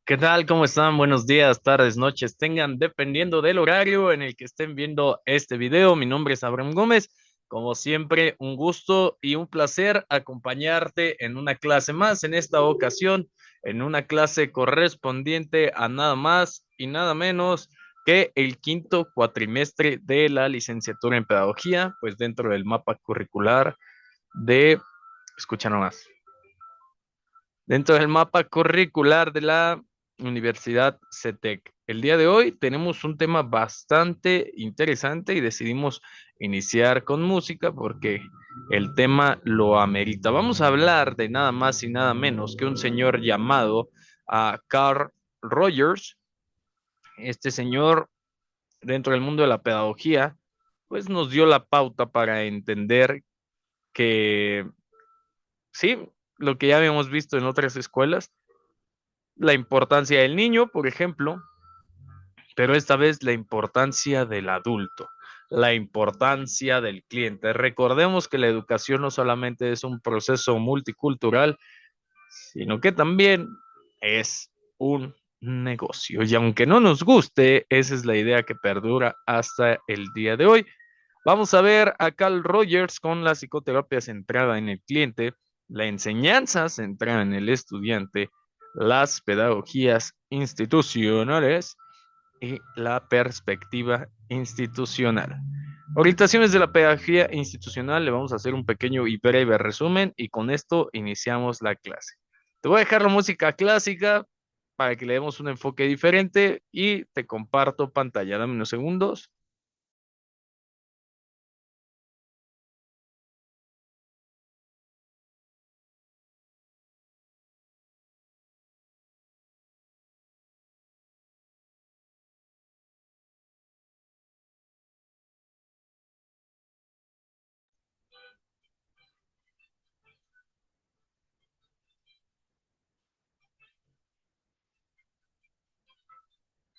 ¿Qué tal? ¿Cómo están? Buenos días, tardes, noches. Tengan, dependiendo del horario en el que estén viendo este video. Mi nombre es Abraham Gómez. Como siempre, un gusto y un placer acompañarte en una clase más. En esta ocasión, en una clase correspondiente a nada más y nada menos que el quinto cuatrimestre de la licenciatura en pedagogía, pues dentro del mapa curricular de, escucha nomás, dentro del mapa curricular de la Universidad CETEC. El día de hoy tenemos un tema bastante interesante y decidimos iniciar con música porque el tema lo amerita. Vamos a hablar de nada más y nada menos que un señor llamado Carl Rogers. Este señor, dentro del mundo de la pedagogía, pues nos dio la pauta para entender que sí, lo que ya habíamos visto en otras escuelas, la importancia del niño, por ejemplo, pero esta vez la importancia del adulto, la importancia del cliente. Recordemos que la educación no solamente es un proceso multicultural, sino que también es un negocio. Y aunque no nos guste, esa es la idea que perdura hasta el día de hoy. Vamos a ver a Carl Rogers con la psicoterapia centrada en el cliente, la enseñanza centrada en el estudiante, las pedagogías institucionales y la perspectiva institucional. Orientaciones de la pedagogía institucional, le vamos a hacer un pequeño y breve resumen y con esto iniciamos la clase. Te voy a dejar la música clásica para que le demos un enfoque diferente y te comparto pantalla. Dame unos segundos.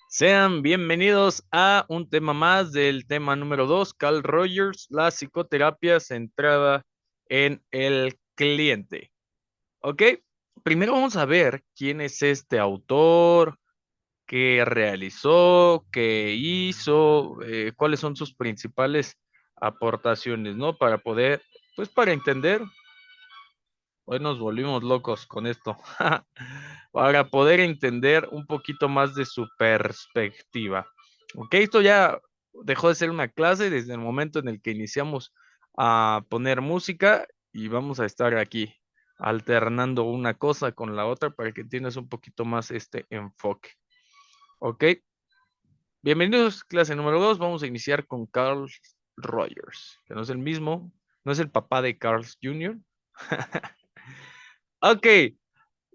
Sean bienvenidos a un tema más del tema número 2, Carl Rogers, la psicoterapia centrada en el cliente. Ok, primero vamos a ver quién es este autor, qué realizó, qué hizo, cuáles son sus principales aportaciones, ¿no? Para poder, pues para entender, hoy nos volvimos locos con esto, para poder entender un poquito más de su perspectiva. Ok, esto ya dejó de ser una clase desde el momento en el que iniciamos a poner música y vamos a estar aquí alternando una cosa con la otra para que entiendas un poquito más este enfoque. Ok, bienvenidos, clase número 2. Vamos a iniciar con Carl Rogers, que no es el mismo, no es el papá de Carl Jr. Ok,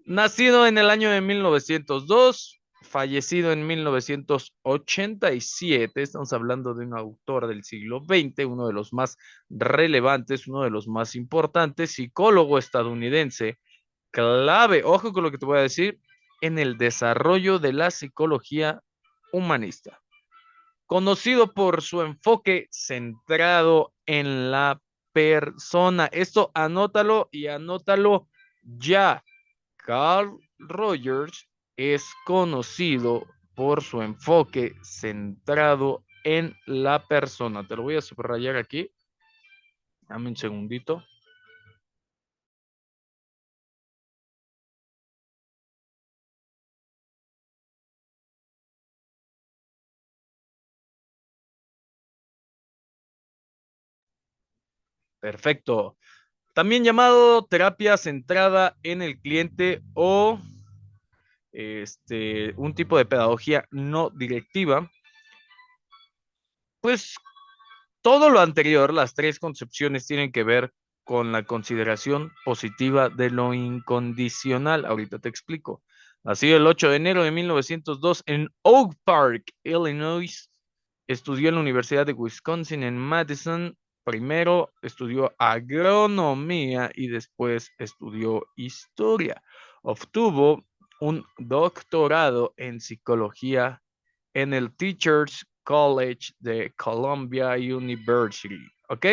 nacido en el año de 1902, fallecido en 1987. Estamos hablando de un autor del siglo XX, uno de los más relevantes, uno de los más importantes, psicólogo estadounidense, clave, ojo con lo que te voy a decir, en el desarrollo de la psicología humanista. Conocido por su enfoque centrado en la persona. Esto anótalo y anótalo ya. Carl Rogers es conocido por su enfoque centrado en la persona. Te lo voy a subrayar aquí. Dame un segundito. Perfecto. También llamado terapia centrada en el cliente o un tipo de pedagogía no directiva. Pues todo lo anterior, las tres concepciones tienen que ver con la consideración positiva de lo incondicional. Ahorita te explico. Nacido el 8 de enero de 1902 en Oak Park, Illinois, estudió en la Universidad de Wisconsin en Madison. Primero estudió agronomía y después estudió historia. Obtuvo un doctorado en psicología en el Teachers College de Columbia University. ¿Ok?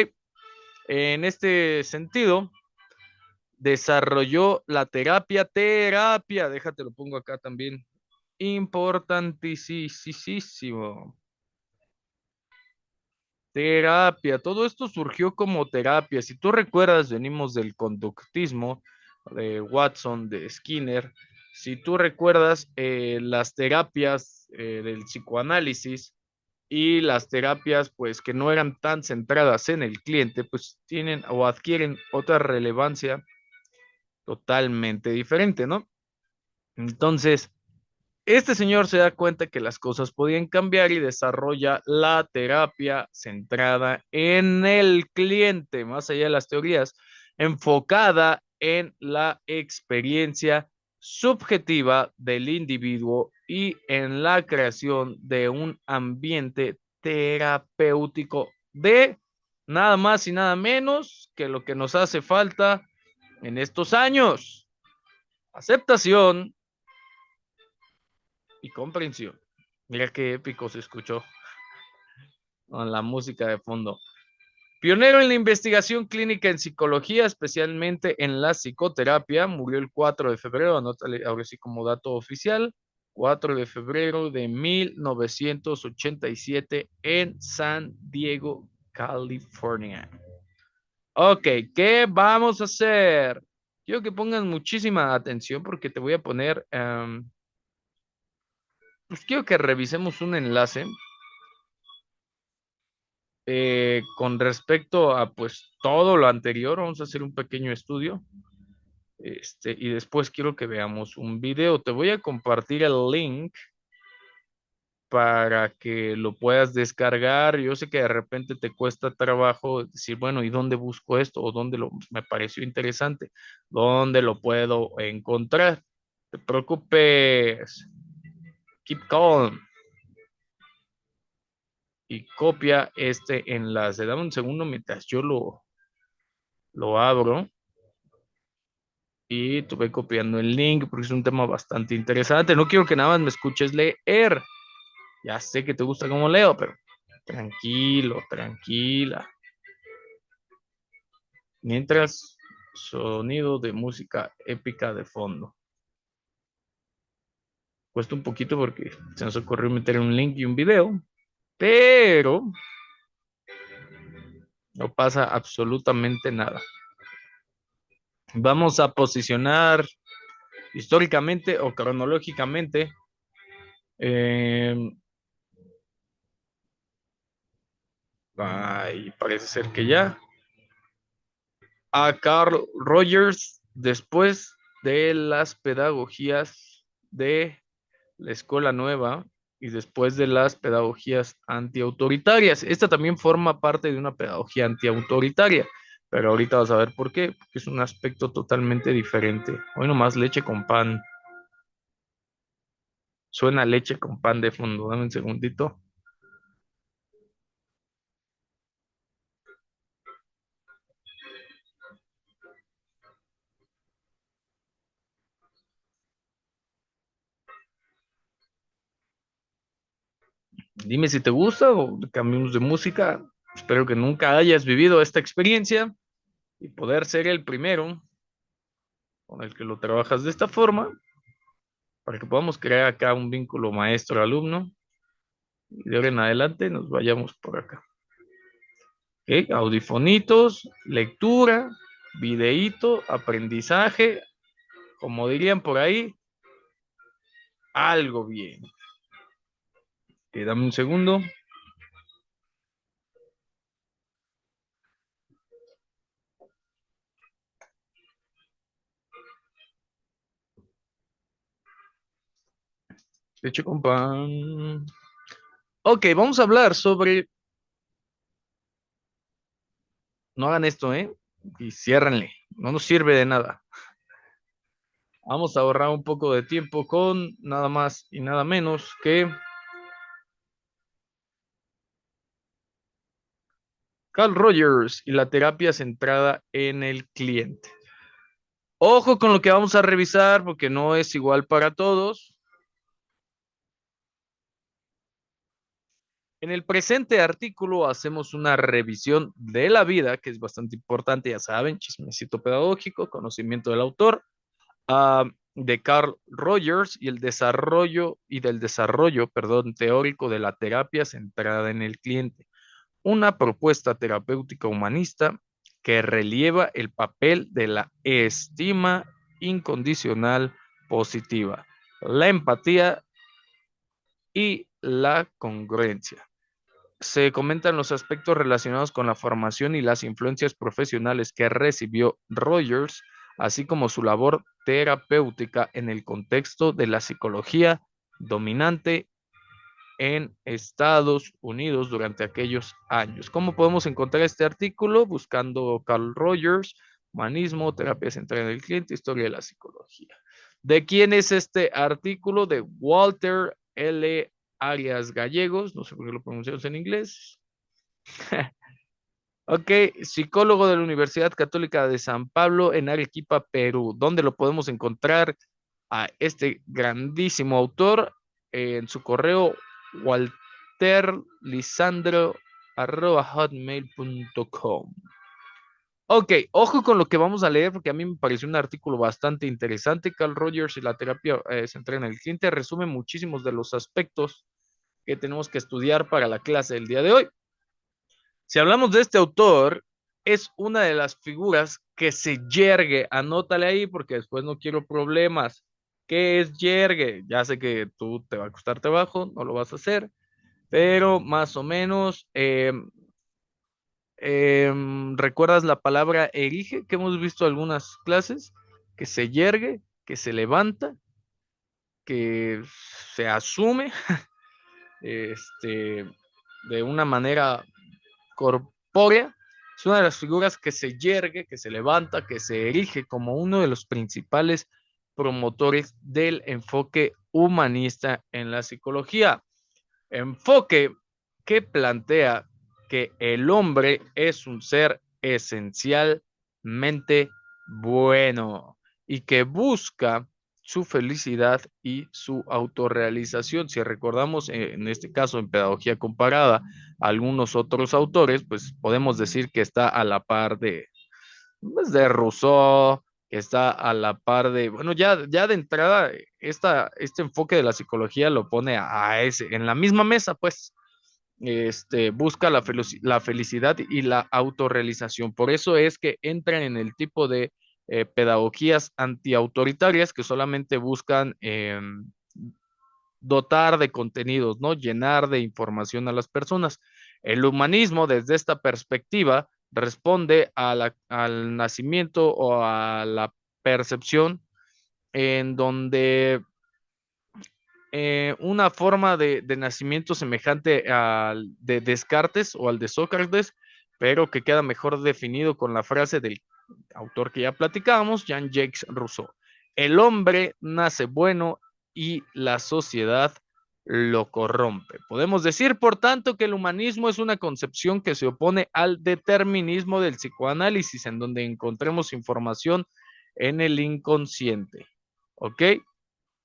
En este sentido, desarrolló la terapia, déjate lo pongo acá también, importantísimo. Terapia, todo esto surgió como terapia. Si tú recuerdas, venimos del conductismo de Watson, de Skinner. Si tú recuerdas las terapias del psicoanálisis y las terapias, pues que no eran tan centradas en el cliente, pues tienen o adquieren otra relevancia totalmente diferente, ¿no? Entonces, este señor se da cuenta que las cosas podían cambiar y desarrolla la terapia centrada en el cliente, más allá de las teorías, enfocada en la experiencia subjetiva del individuo y en la creación de un ambiente terapéutico de nada más y nada menos que lo que nos hace falta en estos años: aceptación y comprensión. Mira qué épico se escuchó con la música de fondo. Pionero en la investigación clínica en psicología, especialmente en la psicoterapia, murió el 4 de febrero, anótale ahora sí como dato oficial, 4 de febrero de 1987 en San Diego, California. Ok, ¿qué vamos a hacer? Quiero que pongan muchísima atención porque te voy a poner, pues quiero que revisemos un enlace con respecto a pues todo lo anterior. Vamos a hacer un pequeño estudio. Y después quiero que veamos un video. Te voy a compartir el link para que lo puedas descargar. Yo sé que de repente te cuesta trabajo decir, bueno, ¿y dónde busco esto? ¿O dónde me pareció interesante? ¿Dónde lo puedo encontrar? No te preocupes. Keep calm. Y copia este enlace. Dame un segundo mientras yo lo abro. Y tuve copiando el link porque es un tema bastante interesante. No quiero que nada más me escuches leer. Ya sé que te gusta cómo leo, pero tranquilo, tranquila. Mientras, sonido de música épica de fondo. Cuesta un poquito porque se nos ocurrió meter un link y un video, pero no pasa absolutamente nada. Vamos a posicionar históricamente o cronológicamente. Parece ser que ya. A Carl Rogers después de las pedagogías de la escuela nueva y después de las pedagogías antiautoritarias. Esta también forma parte de una pedagogía antiautoritaria, pero ahorita vas a ver por qué, porque es un aspecto totalmente diferente. Hoy nomás leche con pan. Suena leche con pan de fondo. Dame un segundito. Dime si te gusta o cambiamos de música. Espero que nunca hayas vivido esta experiencia y poder ser el primero con el que lo trabajas de esta forma, para que podamos crear acá un vínculo maestro-alumno y de ahora en adelante nos vayamos por acá. ¿Ok? Audifonitos, lectura, videíto, aprendizaje, como dirían por ahí, algo bien. Dame un segundo. Leche con pan. Ok, vamos a hablar sobre... No hagan esto, ¿eh? y ciérrenle, no nos sirve de nada. Vamos a ahorrar un poco de tiempo con nada más y nada menos que Carl Rogers y la terapia centrada en el cliente. Ojo con lo que vamos a revisar porque no es igual para todos. En el presente artículo hacemos una revisión de la vida, que es bastante importante, ya saben, chismecito pedagógico, conocimiento del autor, de Carl Rogers y del desarrollo, perdón, teórico de la terapia centrada en el cliente. Una propuesta terapéutica humanista que relieva el papel de la estima incondicional positiva, la empatía y la congruencia. Se comentan los aspectos relacionados con la formación y las influencias profesionales que recibió Rogers, así como su labor terapéutica en el contexto de la psicología dominante en Estados Unidos durante aquellos años. ¿Cómo podemos encontrar este artículo? Buscando Carl Rogers, humanismo, terapia centrada en el cliente, historia de la psicología. ¿De quién es este artículo? De Walter L. Arias Gallegos, no sé por qué lo pronunciamos en inglés. Ok, psicólogo de la Universidad Católica de San Pablo en Arequipa, Perú. ¿Dónde lo podemos encontrar a este grandísimo autor? En su correo walterlisandro@hotmail.com. Ok, ojo con lo que vamos a leer porque a mí me pareció un artículo bastante interesante. Carl Rogers y la terapia centrada en el cliente resume muchísimos de los aspectos que tenemos que estudiar para la clase del día de hoy. Si hablamos de este autor, es una de las figuras que se yergue. Anótale ahí porque después no quiero problemas. ¿Qué es yergue? Ya sé que tú te va a costar trabajo, no lo vas a hacer, pero más o menos, ¿recuerdas la palabra erige que hemos visto en algunas clases? Que se yergue, que se levanta, que se asume este, de una manera corpórea. Es una de las figuras que se yergue, que se levanta, que se erige como uno de los principales promotores del enfoque humanista en la psicología. Enfoque que plantea que el hombre es un ser esencialmente bueno y que busca su felicidad y su autorrealización. Si recordamos, en este caso, en Pedagogía Comparada, algunos otros autores, pues podemos decir que está a la par pues, de Rousseau, que está a la par de, bueno, ya de entrada, este enfoque de la psicología lo pone en la misma mesa, pues, busca la felicidad y la autorrealización. Por eso es que entran en el tipo de pedagogías antiautoritarias que solamente buscan dotar de contenidos, ¿no? Llenar de información a las personas. El humanismo, desde esta perspectiva, responde al nacimiento o a la percepción en donde una forma de nacimiento semejante al de Descartes o al de Sócrates, pero que queda mejor definido con la frase del autor que ya platicábamos, Jean-Jacques Rousseau. El hombre nace bueno y la sociedad lo corrompe. Podemos decir, por tanto, que el humanismo es una concepción que se opone al determinismo del psicoanálisis, en donde encontremos información en el inconsciente. ¿Ok?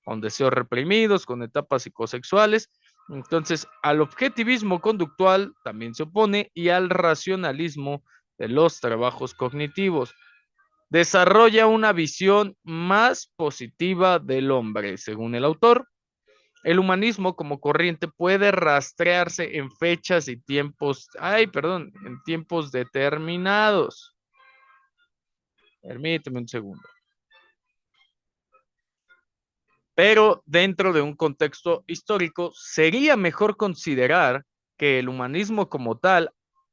Con deseos reprimidos, con etapas psicosexuales. Entonces, al objetivismo conductual también se opone y al racionalismo de los trabajos cognitivos. Desarrolla una visión más positiva del hombre, según el autor. El humanismo como corriente puede rastrearse en fechas y tiempos, en tiempos determinados. Permíteme un segundo. Pero dentro de un contexto histórico, sería mejor considerar que el humanismo como tal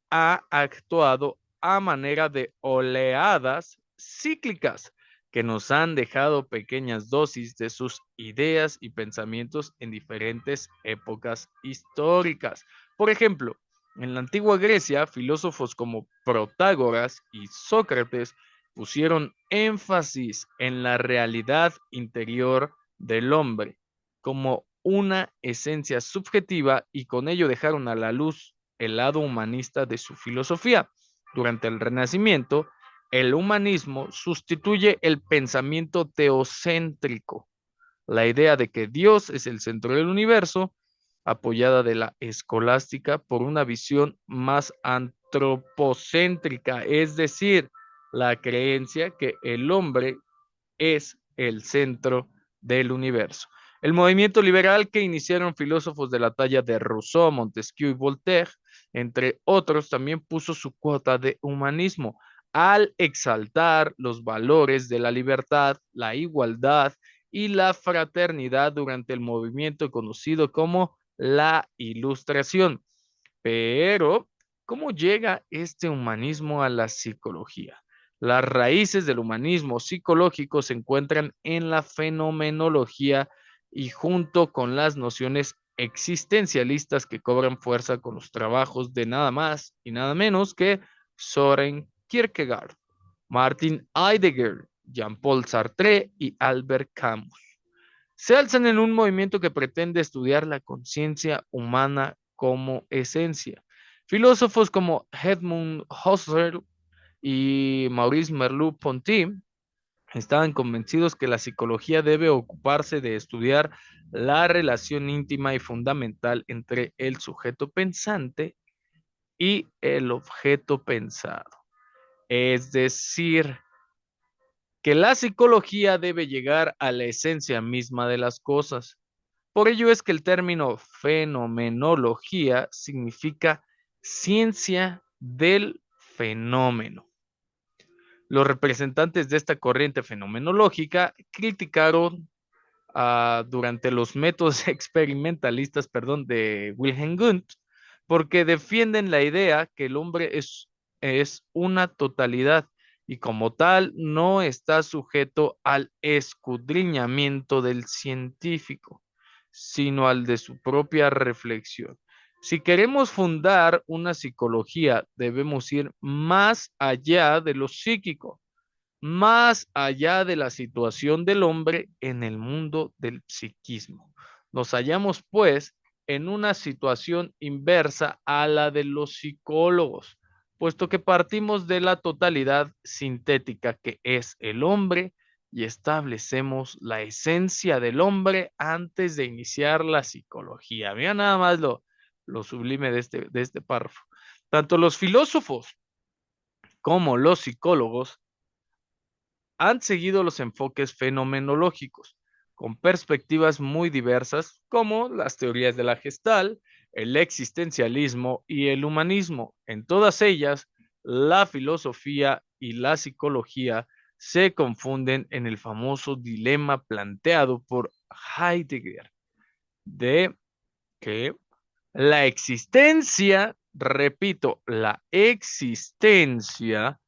ha actuado a manera de oleadas cíclicas que nos han dejado pequeñas dosis de sus ideas y pensamientos en diferentes épocas históricas. Por ejemplo, En la antigua Grecia, filósofos como Protágoras y Sócrates pusieron énfasis en la realidad interior del hombre como una esencia subjetiva y con ello dejaron a la luz el lado humanista de su filosofía. Durante el Renacimiento, el humanismo sustituye el pensamiento teocéntrico, la idea de que Dios es el centro del universo, apoyada de la escolástica por una visión más antropocéntrica, es decir, la creencia que el hombre es el centro del universo. El movimiento liberal que iniciaron filósofos de la talla de Rousseau, Montesquieu y Voltaire, entre otros, también puso su cuota de humanismo al exaltar los valores de la libertad, la igualdad y la fraternidad durante el movimiento conocido como la Ilustración. Pero, ¿cómo llega este humanismo a la psicología? Las raíces del humanismo psicológico se encuentran en la fenomenología y junto con las nociones existencialistas que cobran fuerza con los trabajos de nada más y nada menos que Soren Kierkegaard, Martin Heidegger, Jean-Paul Sartre y Albert Camus. Se alzan en un movimiento que pretende estudiar la conciencia humana como esencia. Filósofos como Edmund Husserl y Maurice Merleau-Ponty estaban convencidos que la psicología debe ocuparse de estudiar la relación íntima y fundamental entre el sujeto pensante y el objeto pensado. Es decir, que la psicología debe llegar a la esencia misma de las cosas. Por ello es que el término fenomenología significa ciencia del fenómeno. Los representantes de esta corriente fenomenológica criticaron durante los métodos experimentalistas, de Wilhelm Wundt, porque defienden la idea que el hombre es una totalidad y como tal no está sujeto al escudriñamiento del científico, sino al de su propia reflexión. Si queremos fundar una psicología, debemos ir más allá de lo psíquico, más allá de la situación del hombre en el mundo del psiquismo. Nos hallamos, pues, en una situación inversa a la de los psicólogos, puesto que partimos de la totalidad sintética que es el hombre y establecemos la esencia del hombre antes de iniciar la psicología. Mira nada más lo sublime de este párrafo. Tanto los filósofos como los psicólogos han seguido los enfoques fenomenológicos, con perspectivas muy diversas, como las teorías de la Gestalt, el existencialismo y el humanismo. En todas ellas, la filosofía y la psicología se confunden en el famoso dilema planteado por Heidegger, de que la existencia, repito, la existencia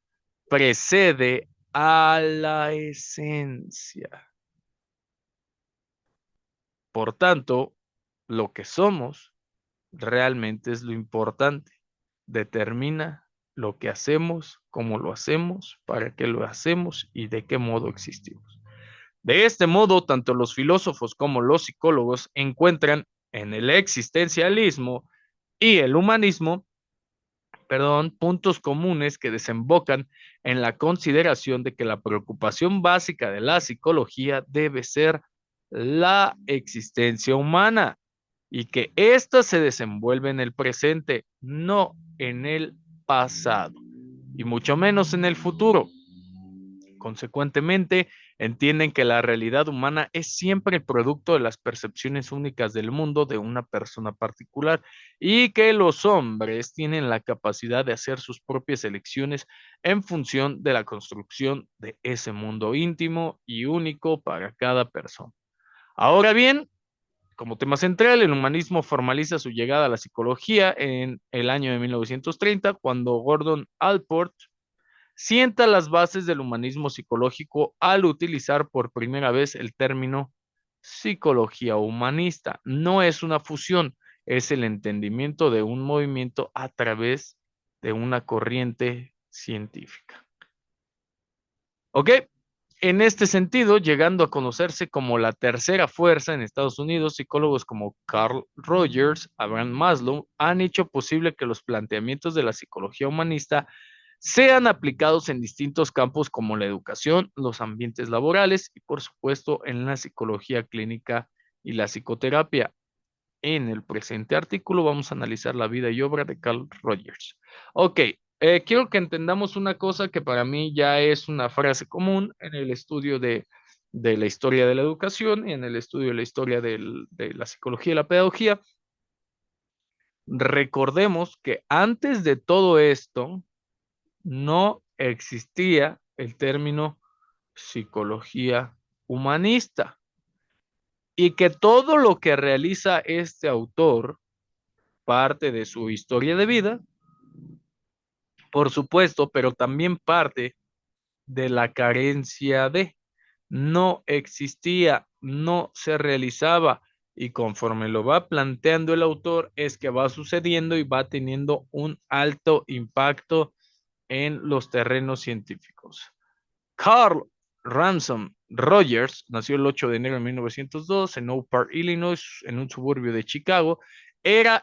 precede a la esencia. Por tanto, lo que somos realmente es lo importante. Determina lo que hacemos, cómo lo hacemos, para qué lo hacemos y de qué modo existimos. De este modo, tanto los filósofos como los psicólogos encuentran en el existencialismo y el humanismo puntos comunes que desembocan en la consideración de que la preocupación básica de la psicología debe ser la existencia humana y que ésta se desenvuelve en el presente, no en el pasado, y mucho menos en el futuro. Consecuentemente, entienden que la realidad humana es siempre el producto de las percepciones únicas del mundo de una persona particular y que los hombres tienen la capacidad de hacer sus propias elecciones en función de la construcción de ese mundo íntimo y único para cada persona. Ahora bien, como tema central, el humanismo formaliza su llegada a la psicología en el año de 1930, cuando Gordon Allport sienta las bases del humanismo psicológico al utilizar por primera vez el término psicología humanista. No es una fusión, es el entendimiento de un movimiento a través de una corriente científica. ¿Ok? En este sentido, llegando a conocerse como la tercera fuerza en Estados Unidos, psicólogos como Carl Rogers, Abraham Maslow, han hecho posible que los planteamientos de la psicología humanista sean aplicados en distintos campos como la educación, los ambientes laborales y, por supuesto, en la psicología clínica y la psicoterapia. En el presente artículo vamos a analizar la vida y obra de Carl Rogers. Ok, quiero que entendamos una cosa que para mí ya es una frase común en el estudio de la historia de la educación y en el estudio de la historia de la psicología y la pedagogía. Recordemos que antes de todo esto no existía el término psicología humanista y que todo lo que realiza este autor parte de su historia de vida, por supuesto, pero también parte de la carencia de. No existía, no se realizaba y conforme lo va planteando el autor es que va sucediendo y va teniendo un alto impacto en los terrenos científicos. Carl Ransom Rogers nació el 8 de enero de 1902 en Oak Park, Illinois, en un suburbio de Chicago. Era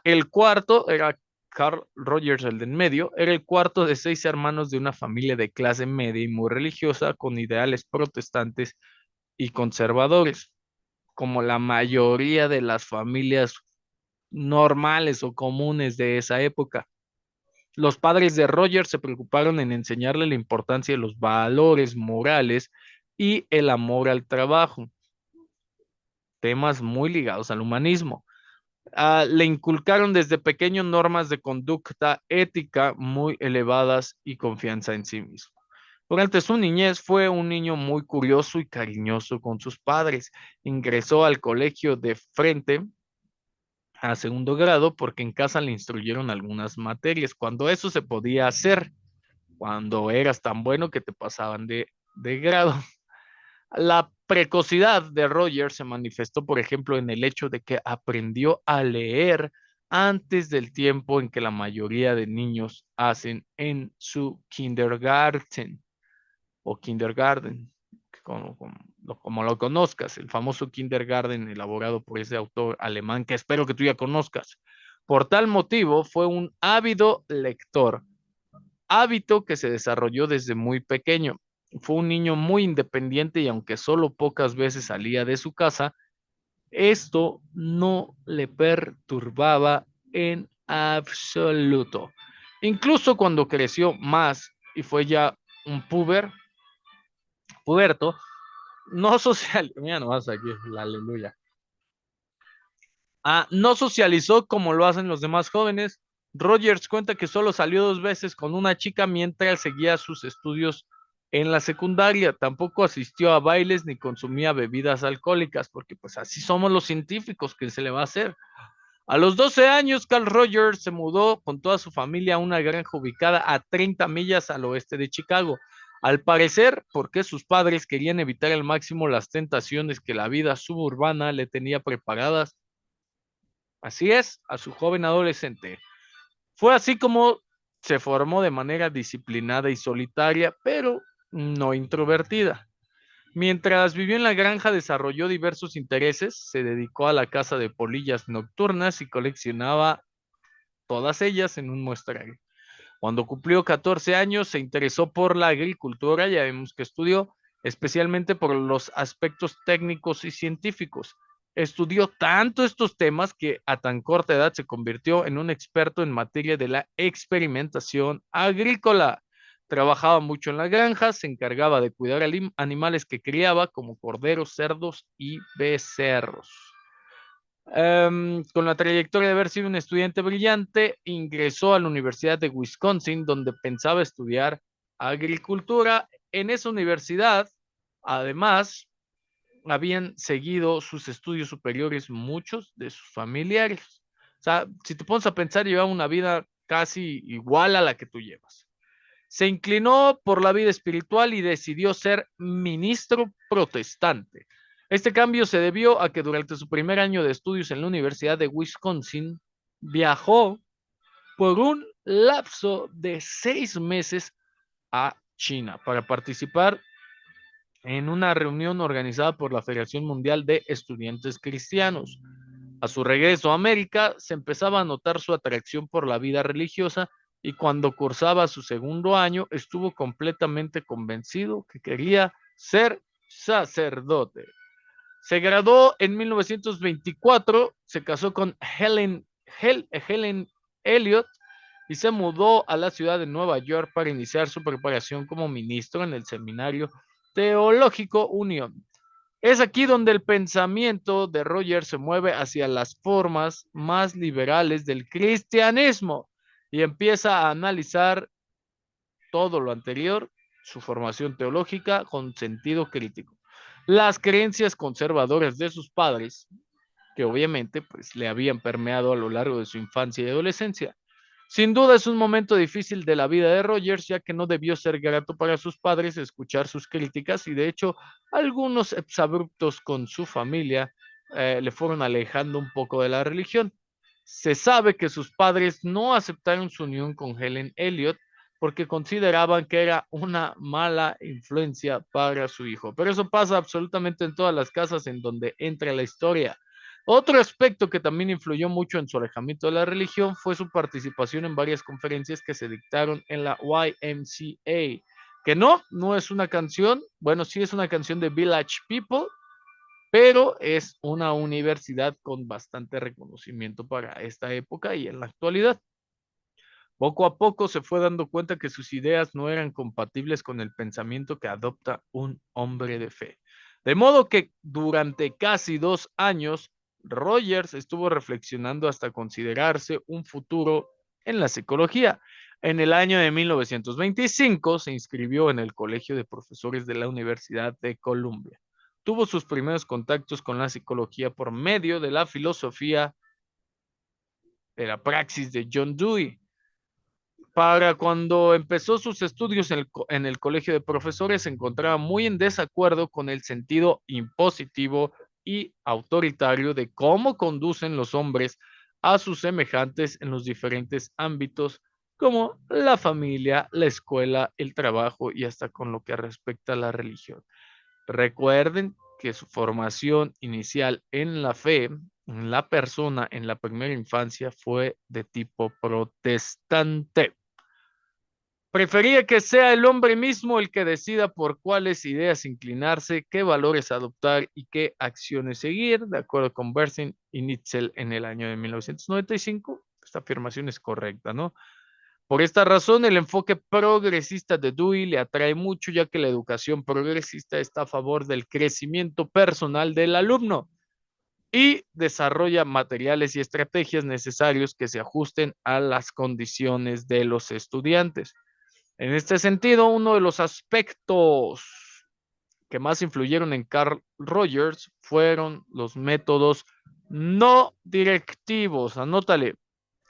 Carl Rogers el de en medio, era el cuarto de 6 hermanos de una familia de clase media y muy religiosa con ideales protestantes y conservadores, como la mayoría de las familias normales o comunes de esa época. Los padres de Roger se preocuparon en enseñarle la importancia de los valores morales y el amor al trabajo, temas muy ligados al humanismo. Le inculcaron desde pequeño normas de conducta ética muy elevadas y confianza en sí mismo. Durante su niñez fue un niño muy curioso y cariñoso con sus padres. Ingresó al colegio de frente a segundo grado porque en casa le instruyeron algunas materias, cuando eso se podía hacer, cuando eras tan bueno que te pasaban de grado. La precocidad de Roger se manifestó, por ejemplo, en el hecho de que aprendió a leer antes del tiempo en que la mayoría de niños hacen en su kindergarten o kindergarten, como lo conozcas, el famoso kindergarten elaborado por ese autor alemán que espero que tú ya conozcas. Por tal motivo, fue un ávido lector, hábito que se desarrolló desde muy pequeño. Fue un niño muy independiente y aunque solo pocas veces salía de su casa, esto no le perturbaba en absoluto. Incluso cuando creció más y fue ya un puberto, no social, mira nomás aquí, la aleluya. No socializó como lo hacen los demás jóvenes. Rogers cuenta que solo salió 2 veces con una chica mientras seguía sus estudios en la secundaria. Tampoco asistió a bailes ni consumía bebidas alcohólicas, porque pues así somos los científicos, ¿qué se le va a hacer? A los 12 años, Carl Rogers se mudó con toda su familia a una granja ubicada a 30 millas al oeste de Chicago. Al parecer, porque sus padres querían evitar al máximo las tentaciones que la vida suburbana le tenía preparadas. Así es, a su joven adolescente. Fue así como se formó de manera disciplinada y solitaria, pero no introvertida. Mientras vivió en la granja, desarrolló diversos intereses, se dedicó a la caza de polillas nocturnas y coleccionaba todas ellas en un muestrario. Cuando cumplió 14 años, se interesó por la agricultura, ya vemos que estudió, especialmente por los aspectos técnicos y científicos. Estudió tanto estos temas que a tan corta edad se convirtió en un experto en materia de la experimentación agrícola. Trabajaba mucho en la granja, se encargaba de cuidar animales que criaba, como corderos, cerdos y becerros. Con la trayectoria de haber sido un estudiante brillante, ingresó a la Universidad de Wisconsin, donde pensaba estudiar agricultura. En esa universidad, además, habían seguido sus estudios superiores muchos de sus familiares. O sea, si te pones a pensar, llevaba una vida casi igual a la que tú llevas. Se inclinó por la vida espiritual y decidió ser ministro protestante. Este cambio se debió a que durante su primer año de estudios en la Universidad de Wisconsin viajó por un lapso de 6 meses a China para participar en una reunión organizada por la Federación Mundial de Estudiantes Cristianos. A su regreso a América, se empezaba a notar su atracción por la vida religiosa y cuando cursaba su segundo año, estuvo completamente convencido que quería ser sacerdote. Se graduó en 1924, se casó con Helen Elliot y se mudó a la ciudad de Nueva York para iniciar su preparación como ministro en el Seminario Teológico Unión. Es aquí donde el pensamiento de Rogers se mueve hacia las formas más liberales del cristianismo y empieza a analizar todo lo anterior, su formación teológica con sentido crítico. Las creencias conservadoras de sus padres, que obviamente pues, le habían permeado a lo largo de su infancia y adolescencia. Sin duda es un momento difícil de la vida de Rogers, ya que no debió ser grato para sus padres escuchar sus críticas y de hecho algunos exabruptos con su familia le fueron alejando un poco de la religión. Se sabe que sus padres no aceptaron su unión con Helen Elliot porque consideraban que era una mala influencia para su hijo. Pero eso pasa absolutamente en todas las casas en donde entra la historia. Otro aspecto que también influyó mucho en su alejamiento de la religión fue su participación en varias conferencias que se dictaron en la YMCA, que no es una canción, bueno, sí es una canción de Village People, pero es una universidad con bastante reconocimiento para esta época y en la actualidad. Poco a poco se fue dando cuenta que sus ideas no eran compatibles con el pensamiento que adopta un hombre de fe. De modo que durante casi 2 años, Rogers estuvo reflexionando hasta considerarse un futuro en la psicología. En el año de 1925 se inscribió en el Colegio de Profesores de la Universidad de Columbia. Tuvo sus primeros contactos con la psicología por medio de la filosofía de la praxis de John Dewey. Para cuando empezó sus estudios en el colegio de profesores, se encontraba muy en desacuerdo con el sentido impositivo y autoritario de cómo conducen los hombres a sus semejantes en los diferentes ámbitos como la familia, la escuela, el trabajo y hasta con lo que respecta a la religión. Recuerden que su formación inicial en la fe, en la persona, en la primera infancia fue de tipo protestante. Prefería que sea el hombre mismo el que decida por cuáles ideas inclinarse, qué valores adoptar y qué acciones seguir, de acuerdo con Bersin y Nietzsche en el año de 1995. Esta afirmación es correcta, ¿no? Por esta razón, el enfoque progresista de Dewey le atrae mucho, ya que la educación progresista está a favor del crecimiento personal del alumno y desarrolla materiales y estrategias necesarios que se ajusten a las condiciones de los estudiantes. En este sentido, uno de los aspectos que más influyeron en Carl Rogers fueron los métodos no directivos. Anótale,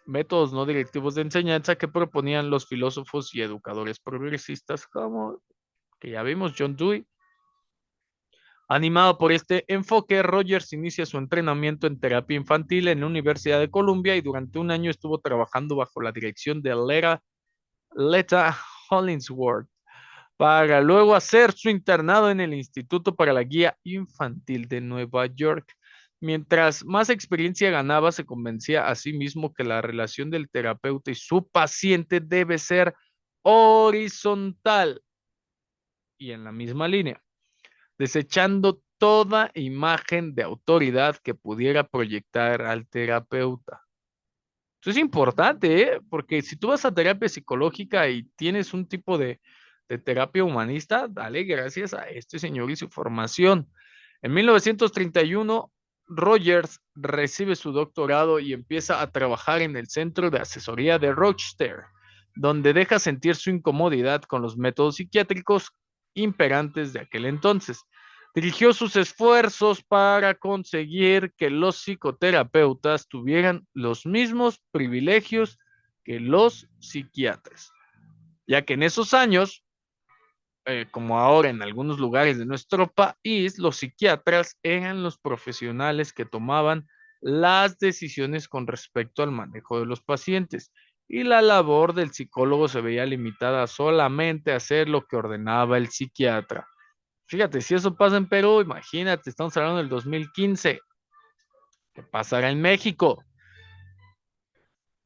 métodos no directivos de enseñanza que proponían los filósofos y educadores progresistas, como que ya vimos John Dewey. Animado por este enfoque, Rogers inicia su entrenamiento en terapia infantil en la Universidad de Columbia y durante un año estuvo trabajando bajo la dirección de Letta Hollingsworth, para luego hacer su internado en el Instituto para la Guía Infantil de Nueva York. Mientras más experiencia ganaba, se convencía a sí mismo que la relación del terapeuta y su paciente debe ser horizontal y en la misma línea, desechando toda imagen de autoridad que pudiera proyectar al terapeuta. Eso es importante, ¿eh? Porque si tú vas a terapia psicológica y tienes un tipo de terapia humanista, dale gracias a este señor y su formación. En 1931, Rogers recibe su doctorado y empieza a trabajar en el Centro de Asesoría de Rochester, donde deja sentir su incomodidad con los métodos psiquiátricos imperantes de aquel entonces. Dirigió sus esfuerzos para conseguir que los psicoterapeutas tuvieran los mismos privilegios que los psiquiatras, ya que en esos años, como ahora en algunos lugares de nuestro país, los psiquiatras eran los profesionales que tomaban las decisiones con respecto al manejo de los pacientes y la labor del psicólogo se veía limitada solamente a hacer lo que ordenaba el psiquiatra. Fíjate, si eso pasa en Perú, imagínate, estamos hablando del 2015, ¿qué pasará en México?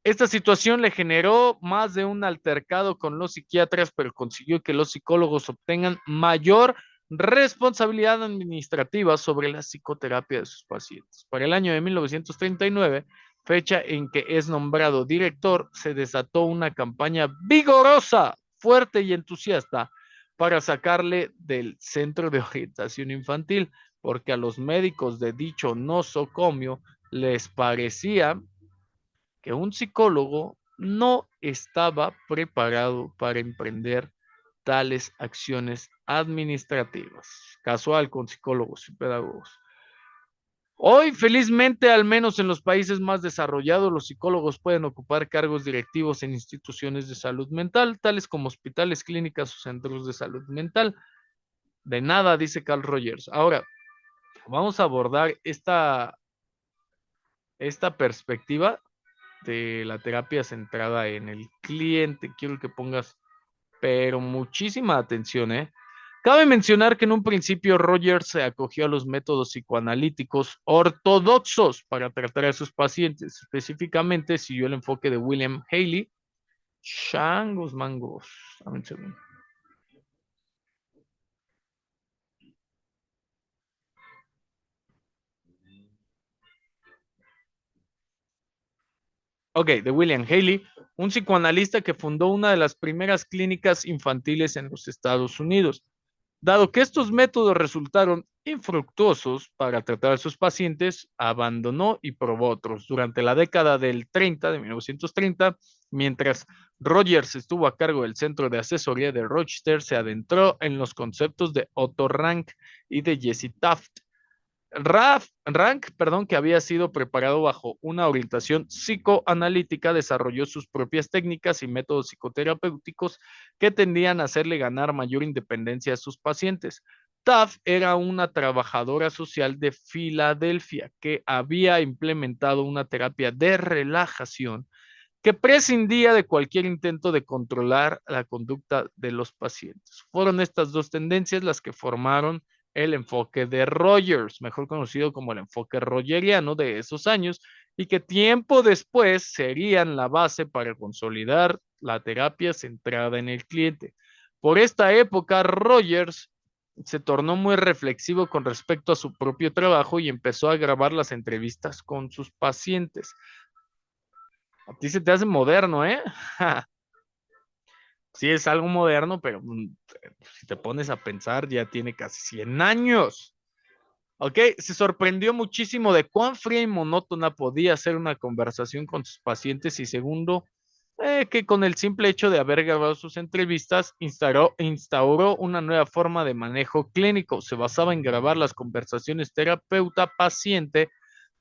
Esta situación le generó más de un altercado con los psiquiatras, pero consiguió que los psicólogos obtengan mayor responsabilidad administrativa sobre la psicoterapia de sus pacientes. Para el año de 1939, fecha en que es nombrado director, se desató una campaña vigorosa, fuerte y entusiasta para sacarle del centro de orientación infantil, porque a los médicos de dicho nosocomio les parecía que un psicólogo no estaba preparado para emprender tales acciones administrativas. Casual con psicólogos y pedagogos. Hoy, felizmente, al menos en los países más desarrollados, los psicólogos pueden ocupar cargos directivos en instituciones de salud mental, tales como hospitales, clínicas o centros de salud mental. De nada, dice Carl Rogers. Ahora, vamos a abordar esta perspectiva de la terapia centrada en el cliente. Quiero que pongas, pero muchísima atención, ¿eh? Cabe mencionar que en un principio Rogers se acogió a los métodos psicoanalíticos ortodoxos para tratar a sus pacientes. Específicamente siguió el enfoque de William Haley. Changos mangos. Dame un segundo. Ok, de William Haley, un psicoanalista que fundó una de las primeras clínicas infantiles en los Estados Unidos. Dado que estos métodos resultaron infructuosos para tratar a sus pacientes, abandonó y probó otros. Durante la década del 30, de 1930, mientras Rogers estuvo a cargo del Centro de Asesoría de Rochester, se adentró en los conceptos de Otto Rank y de Jesse Taft. Rank, que había sido preparado bajo una orientación psicoanalítica, desarrolló sus propias técnicas y métodos psicoterapéuticos que tendían a hacerle ganar mayor independencia a sus pacientes. Taft era una trabajadora social de Filadelfia que había implementado una terapia de relajación que prescindía de cualquier intento de controlar la conducta de los pacientes. Fueron estas dos tendencias las que formaron el enfoque de Rogers, mejor conocido como el enfoque rogeriano de esos años, y que tiempo después serían la base para consolidar la terapia centrada en el cliente. Por esta época, Rogers se tornó muy reflexivo con respecto a su propio trabajo y empezó a grabar las entrevistas con sus pacientes. A ti se te hace moderno, ¿eh? Sí, es algo moderno, pero si te pones a pensar, ya tiene casi 100 años. Ok, se sorprendió muchísimo de cuán fría y monótona podía ser una conversación con sus pacientes y segundo, que con el simple hecho de haber grabado sus entrevistas, instauró una nueva forma de manejo clínico. Se basaba en grabar las conversaciones terapeuta-paciente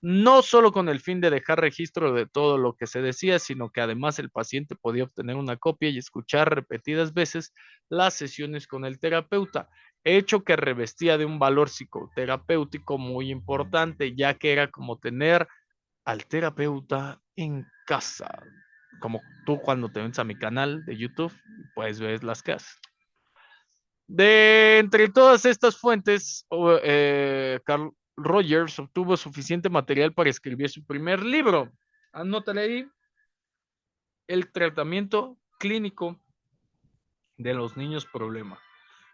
no solo con el fin de dejar registro de todo lo que se decía, sino que además el paciente podía obtener una copia y escuchar repetidas veces las sesiones con el terapeuta, hecho que revestía de un valor psicoterapéutico muy importante, ya que era como tener al terapeuta en casa, como tú cuando te ves a mi canal de YouTube, pues ves las casas. De entre todas estas fuentes, Carl Rogers obtuvo suficiente material para escribir su primer libro. Anótale ahí, El tratamiento clínico de los niños problema.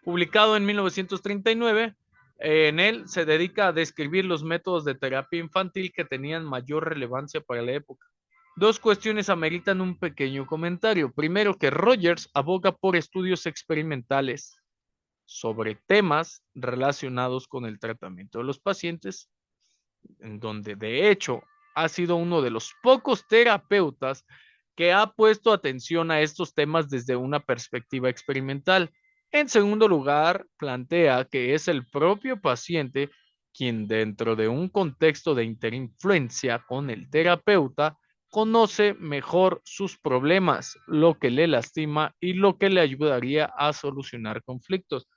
Publicado en 1939, en él se dedica a describir los métodos de terapia infantil que tenían mayor relevancia para la época. Dos cuestiones ameritan un pequeño comentario. Primero, que Rogers aboga por estudios experimentales sobre temas relacionados con el tratamiento de los pacientes, en donde de hecho ha sido uno de los pocos terapeutas que ha puesto atención a estos temas desde una perspectiva experimental. En segundo lugar, plantea que es el propio paciente quien dentro de un contexto de interinfluencia con el terapeuta conoce mejor sus problemas, lo que le lastima y lo que le ayudaría a solucionar conflictos.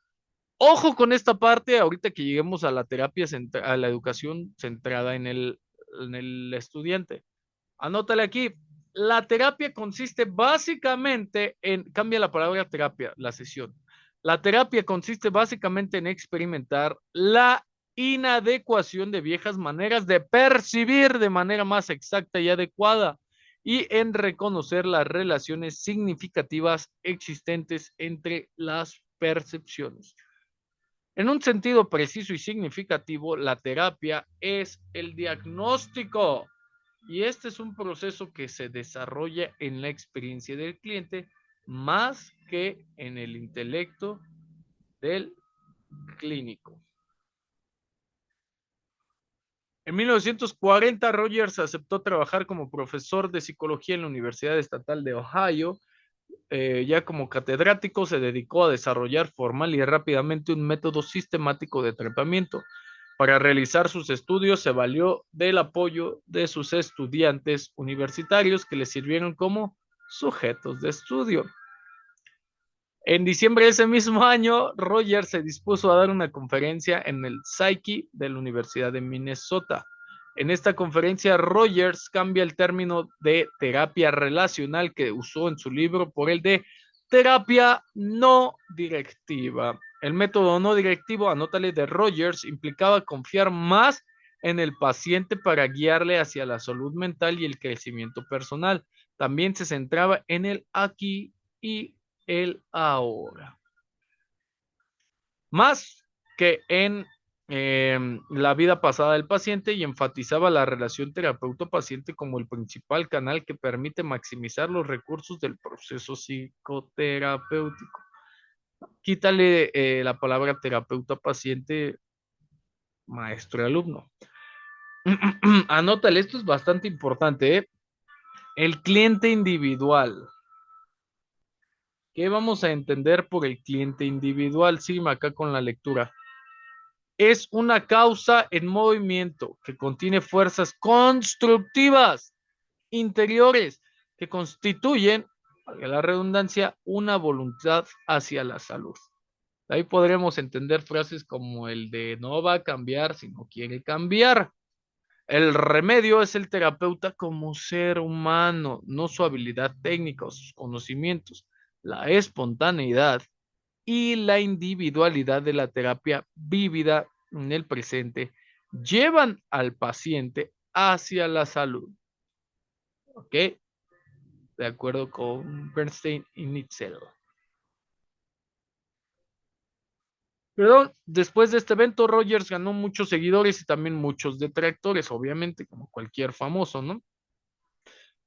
Ojo con esta parte, ahorita que lleguemos a la terapia, a la educación centrada en el en el estudiante. Anótale aquí. La terapia consiste básicamente en, cambia la palabra terapia, la sesión. La terapia consiste básicamente en experimentar la inadecuación de viejas maneras de percibir de manera más exacta y adecuada y en reconocer las relaciones significativas existentes entre las percepciones. En un sentido preciso y significativo, la terapia es el diagnóstico y este es un proceso que se desarrolla en la experiencia del cliente más que en el intelecto del clínico. En 1940, Rogers aceptó trabajar como profesor de psicología en la Universidad Estatal de Ohio. Ya como catedrático se dedicó a desarrollar formal y rápidamente un método sistemático de tratamiento. Para realizar sus estudios se valió del apoyo de sus estudiantes universitarios que le sirvieron como sujetos de estudio. En diciembre de ese mismo año, Rogers se dispuso a dar una conferencia en el Psyche de la Universidad de Minnesota. En esta conferencia, Rogers cambia el término de terapia relacional que usó en su libro por el de terapia no directiva. El método no directivo, anótale, de Rogers implicaba confiar más en el paciente para guiarle hacia la salud mental y el crecimiento personal. También se centraba en el aquí y el ahora. Más que en la vida pasada del paciente y enfatizaba la relación terapeuta-paciente como el principal canal que permite maximizar los recursos del proceso psicoterapéutico. Quítale la palabra terapeuta-paciente, maestro y alumno. Anótale, esto es bastante importante, ¿eh? El cliente individual. ¿Qué vamos a entender por el cliente individual? Sígueme acá con la lectura. Es una causa en movimiento que contiene fuerzas constructivas interiores que constituyen, valga la redundancia, una voluntad hacia la salud. Ahí podremos entender frases como el de no va a cambiar si no quiere cambiar. El remedio es el terapeuta como ser humano, no su habilidad técnica o sus conocimientos. La espontaneidad y la individualidad de la terapia vívida en el presente llevan al paciente hacia la salud. ¿Ok? De acuerdo con Bernstein y Nitzel. Pero después de este evento, Rogers ganó muchos seguidores y también muchos detractores, obviamente, como cualquier famoso, ¿no?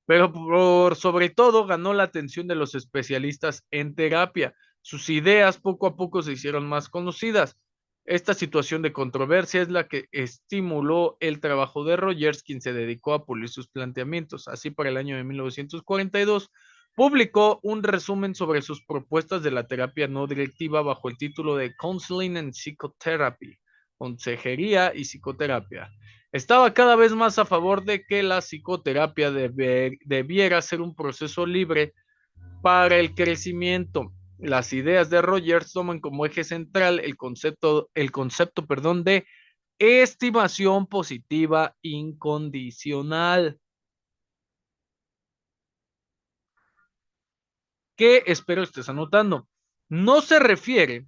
Pero por sobre todo ganó la atención de los especialistas en terapia. Sus ideas poco a poco se hicieron más conocidas. Esta situación de controversia es la que estimuló el trabajo de Rogers, quien se dedicó a pulir sus planteamientos. Así, para el año de 1942, publicó un resumen sobre sus propuestas de la terapia no directiva bajo el título de Counseling and Psychotherapy, consejería y psicoterapia. Estaba cada vez más a favor de que la psicoterapia debiera ser un proceso libre para el crecimiento. Las ideas de Rogers toman como eje central el concepto, de estimación positiva incondicional. ¿Qué espero estés anotando? No se refiere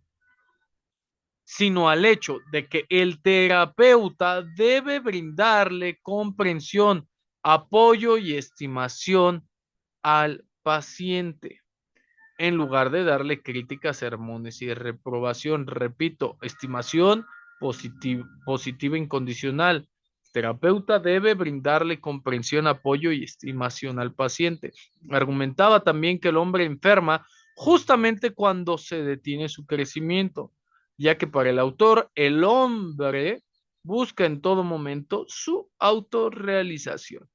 sino al hecho de que el terapeuta debe brindarle comprensión, apoyo y estimación al paciente, en lugar de darle críticas, sermones y reprobación. Repito, estimación positiva incondicional. El terapeuta debe brindarle comprensión, apoyo y estimación al paciente. Argumentaba también que el hombre enferma justamente cuando se detiene su crecimiento, ya que para el autor el hombre busca en todo momento su autorrealización.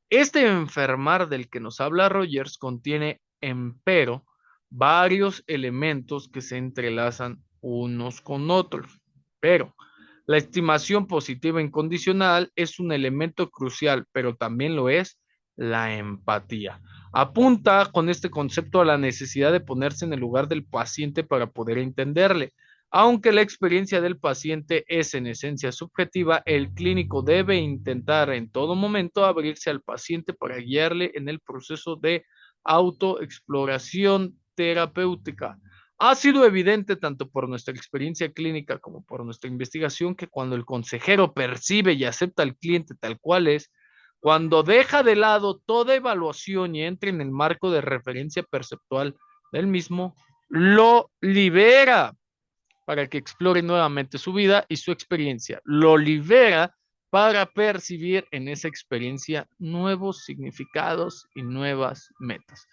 Este enfermar del que nos habla Rogers contiene, empero, varios elementos que se entrelazan unos con otros. Pero la estimación positiva incondicional es un elemento crucial, pero también lo es la empatía. Apunta con este concepto a la necesidad de ponerse en el lugar del paciente para poder entenderle. Aunque la experiencia del paciente es en esencia subjetiva, el clínico debe intentar en todo momento abrirse al paciente para guiarle en el proceso de autoexploración terapéutica. Ha sido evidente tanto por nuestra experiencia clínica como por nuestra investigación que cuando el consejero percibe y acepta al cliente tal cual es, cuando deja de lado toda evaluación y entra en el marco de referencia perceptual del mismo, lo libera para que explore nuevamente su vida y su experiencia. Lo libera para percibir en esa experiencia nuevos significados y nuevas metas.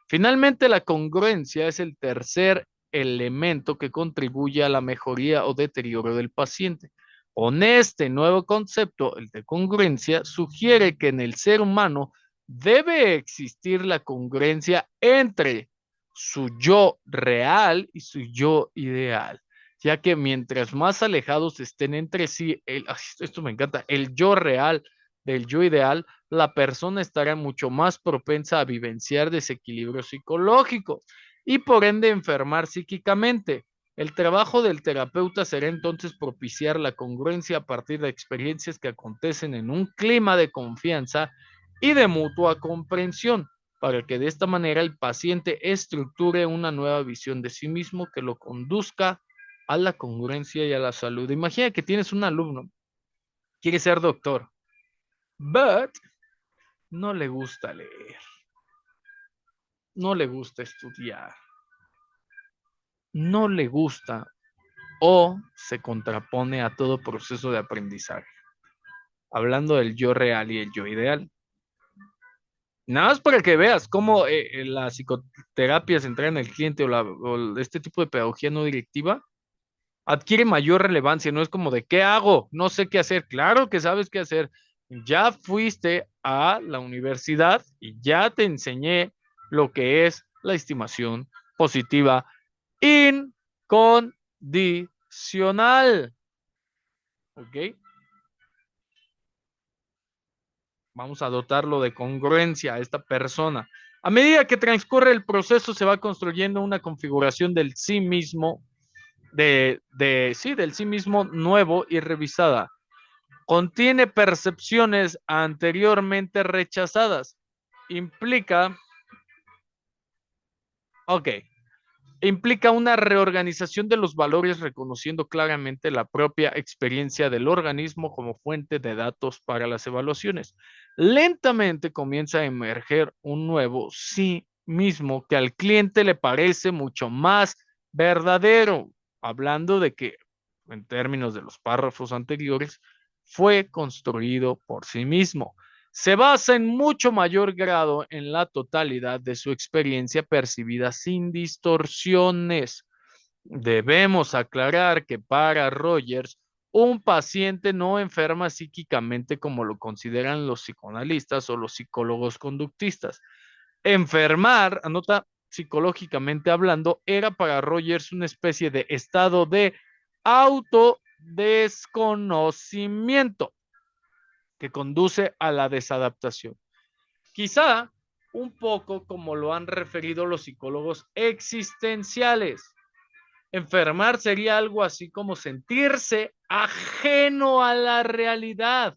Finalmente, la congruencia es el tercer elemento que contribuye a la mejoría o deterioro del paciente. Con este nuevo concepto, el de congruencia, sugiere que en el ser humano debe existir la congruencia entre su yo real y su yo ideal, ya que mientras más alejados estén entre sí, esto me encanta, el yo real del yo ideal, la persona estará mucho más propensa a vivenciar desequilibrios psicológicos y por ende enfermar psíquicamente. El trabajo del terapeuta será entonces propiciar la congruencia a partir de experiencias que acontecen en un clima de confianza y de mutua comprensión, para que de esta manera el paciente estructure una nueva visión de sí mismo que lo conduzca a la congruencia y a la salud. Imagina que tienes un alumno, quiere ser doctor, but no le gusta leer, no le gusta estudiar, no le gusta o se contrapone a todo proceso de aprendizaje. Hablando del yo real y el yo ideal. Nada más para que veas cómo la psicoterapia centrada en el cliente o este tipo de pedagogía no directiva adquiere mayor relevancia. No es como de qué hago, no sé qué hacer. Claro que sabes qué hacer. Ya fuiste a la universidad y ya te enseñé lo que es la estimación positiva incondicional. ¿Ok? Vamos a dotarlo de congruencia a esta persona. A medida que transcurre el proceso, se va construyendo una configuración del sí mismo, sí, del sí mismo nuevo y revisada. Contiene percepciones anteriormente rechazadas. Implica, ok, implica una reorganización de los valores reconociendo claramente la propia experiencia del organismo como fuente de datos para las evaluaciones. Lentamente comienza a emerger un nuevo sí mismo que al cliente le parece mucho más verdadero, hablando de que en términos de los párrafos anteriores fue construido por sí mismo. Se basa en mucho mayor grado en la totalidad de su experiencia percibida sin distorsiones. Debemos aclarar que para Rogers, un paciente no enferma psíquicamente como lo consideran los psicoanalistas o los psicólogos conductistas. Enfermar, anota, psicológicamente hablando, era para Rogers una especie de estado de autodesconocimiento que conduce a la desadaptación. Quizá un poco como lo han referido los psicólogos existenciales. Enfermar sería algo así como sentirse ajeno a la realidad,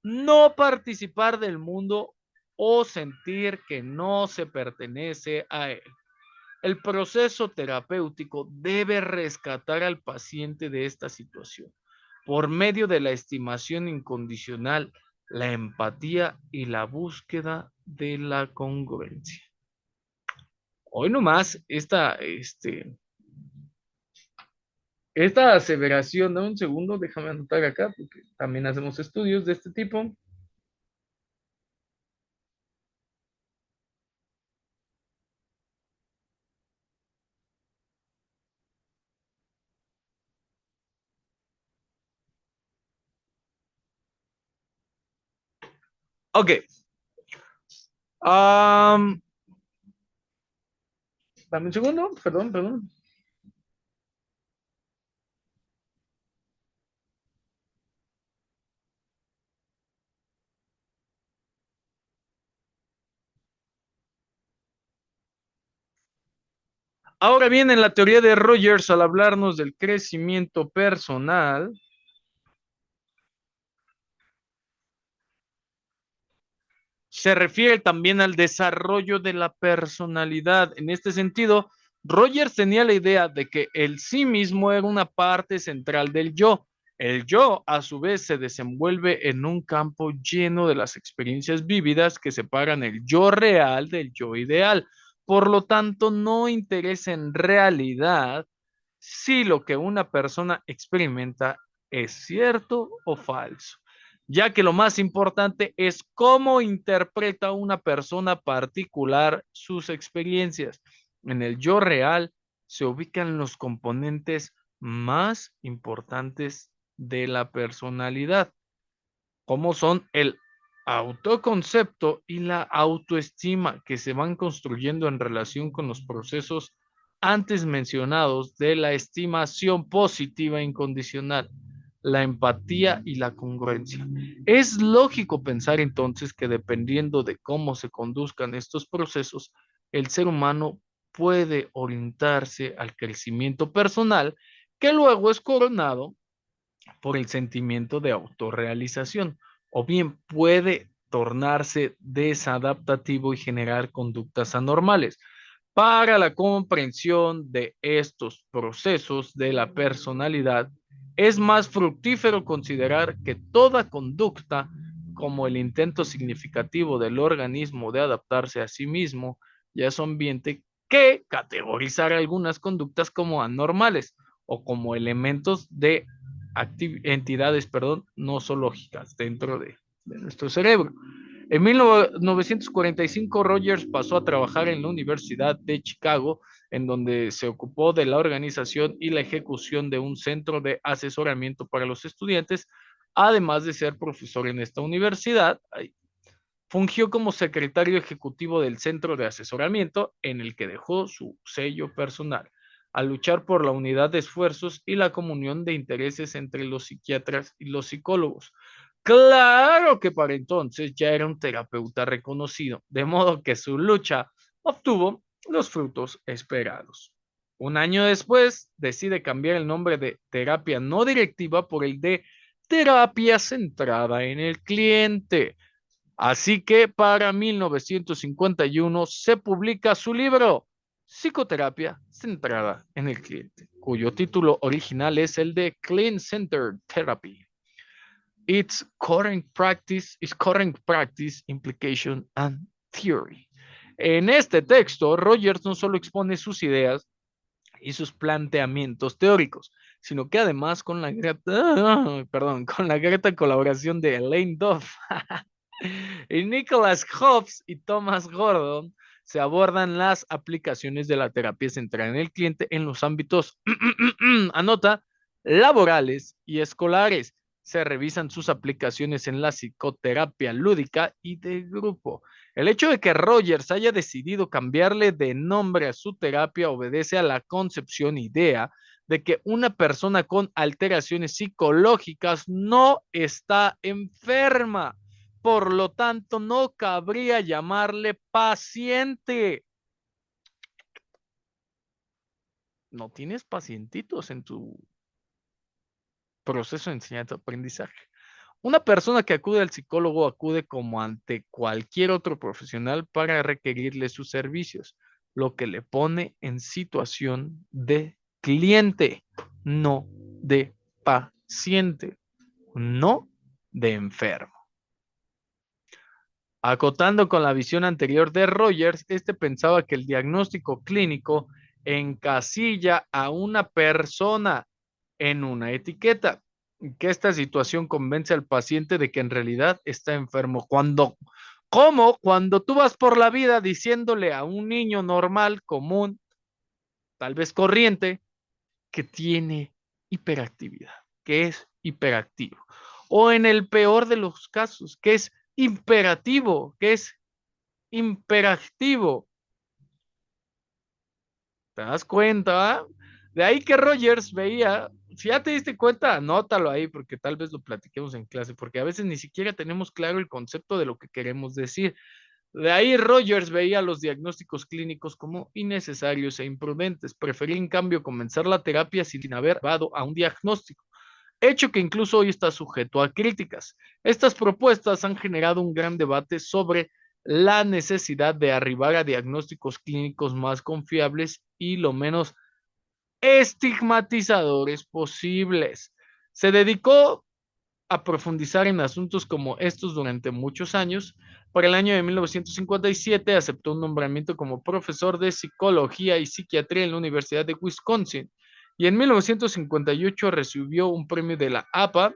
no participar del mundo o sentir que no se pertenece a él. El proceso terapéutico debe rescatar al paciente de esta situación por medio de la estimación incondicional, la empatía y la búsqueda de la congruencia. Hoy nomás esta aseveración, ¿no? Un segundo, déjame anotar acá porque también hacemos estudios de este tipo. Ok. Um, dame un segundo, perdón. Ahora bien, en la teoría de Rogers, al hablarnos del crecimiento personal, se refiere también al desarrollo de la personalidad. En este sentido, Rogers tenía la idea de que el sí mismo era una parte central del yo. El yo, a su vez, se desenvuelve en un campo lleno de las experiencias vívidas que separan el yo real del yo ideal. Por lo tanto, no interesa en realidad si lo que una persona experimenta es cierto o falso, ya que lo más importante es cómo interpreta una persona particular sus experiencias. En el yo real se ubican los componentes más importantes de la personalidad, como son el autoconcepto y la autoestima que se van construyendo en relación con los procesos antes mencionados de la estimación positiva incondicional, la empatía y la congruencia. Es lógico pensar entonces que dependiendo de cómo se conduzcan estos procesos, el ser humano puede orientarse al crecimiento personal que luego es coronado por el sentimiento de autorrealización, o bien puede tornarse desadaptativo y generar conductas anormales. Para la comprensión de estos procesos de la personalidad, es más fructífero considerar que toda conducta, como el intento significativo del organismo de adaptarse a sí mismo y a su ambiente, que categorizar algunas conductas como anormales o como elementos de entidades, perdón, nosológicas dentro de nuestro cerebro. En 1945, Rogers pasó a trabajar en la Universidad de Chicago, en donde se ocupó de la organización y la ejecución de un centro de asesoramiento para los estudiantes, además de ser profesor en esta universidad. Fungió como secretario ejecutivo del centro de asesoramiento, en el que dejó su sello personal, al luchar por la unidad de esfuerzos y la comunión de intereses entre los psiquiatras y los psicólogos. Claro que para entonces ya era un terapeuta reconocido, de modo que su lucha obtuvo los frutos esperados. Un año después, decide cambiar el nombre de terapia no directiva por el de terapia centrada en el cliente. Así que para 1951 se publica su libro Psicoterapia centrada en el cliente, cuyo título original es el de Client Centered Therapy. Its current practice, implication and theory. En este texto, Rogers no solo expone sus ideas y sus planteamientos teóricos, sino que además con la grata colaboración de Elaine Duff y Nicholas Hobbs y Thomas Gordon, se abordan las aplicaciones de la terapia centrada en el cliente en los ámbitos, anota, laborales y escolares. Se revisan sus aplicaciones en la psicoterapia lúdica y de grupo. El hecho de que Rogers haya decidido cambiarle de nombre a su terapia obedece a la concepción idea de que una persona con alteraciones psicológicas no está enferma. Por lo tanto, no cabría llamarle paciente. No tienes pacientitos en tu proceso de enseñanza-aprendizaje. Una persona que acude al psicólogo acude como ante cualquier otro profesional para requerirle sus servicios, lo que le pone en situación de cliente, no de paciente, no de enfermo. Acotando con la visión anterior de Rogers, este pensaba que el diagnóstico clínico encasilla a una persona en una etiqueta, que esta situación convence al paciente de que en realidad está enfermo. Cuando tú vas por la vida diciéndole a un niño normal, común, tal vez corriente, que tiene hiperactividad, que es hiperactivo. O en el peor de los casos, que es imperativo, que es imperativo. ¿Te das cuenta? De ahí que Rogers veía, si ya te diste cuenta, anótalo ahí porque tal vez lo platiquemos en clase, porque a veces ni siquiera tenemos claro el concepto de lo que queremos decir. De ahí Rogers veía los diagnósticos clínicos como innecesarios e imprudentes. Prefería en cambio comenzar la terapia sin haber dado a un diagnóstico, hecho que incluso hoy está sujeto a críticas. Estas propuestas han generado un gran debate sobre la necesidad de arribar a diagnósticos clínicos más confiables y lo menos estigmatizadores posibles. Se dedicó a profundizar en asuntos como estos durante muchos años. Para el año de 1957 aceptó un nombramiento como profesor de psicología y psiquiatría en la Universidad de Wisconsin y en 1958 recibió un premio de la APA,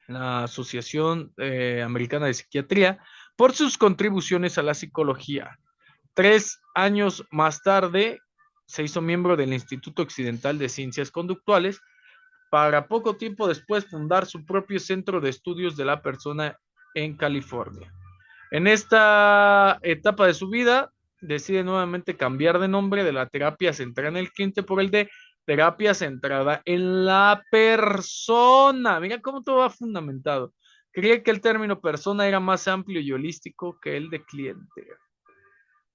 la Asociación Americana de Psiquiatría, por sus contribuciones a la psicología. 3 años más tarde se hizo miembro del Instituto Occidental de Ciencias Conductuales para poco tiempo después fundar su propio centro de estudios de la persona en California. En esta etapa de su vida, decide nuevamente cambiar de nombre de la terapia centrada en el cliente por el de terapia centrada en la persona. Mira cómo todo va fundamentado. Creía que el término persona era más amplio y holístico que el de cliente.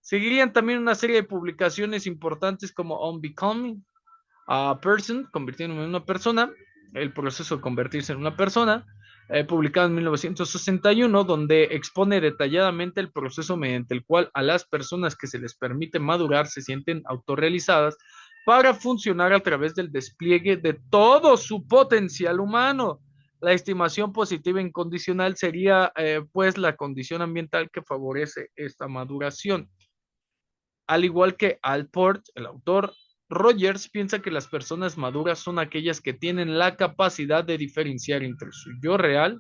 Seguirían también una serie de publicaciones importantes como On Becoming a Person, convirtiéndome en una persona, el proceso de convertirse en una persona, publicado en 1961, donde expone detalladamente el proceso mediante el cual a las personas que se les permite madurar se sienten autorrealizadas para funcionar a través del despliegue de todo su potencial humano. La estimación positiva incondicional sería pues la condición ambiental que favorece esta maduración. Al igual que Alport, el autor, Rogers piensa que las personas maduras son aquellas que tienen la capacidad de diferenciar entre su yo real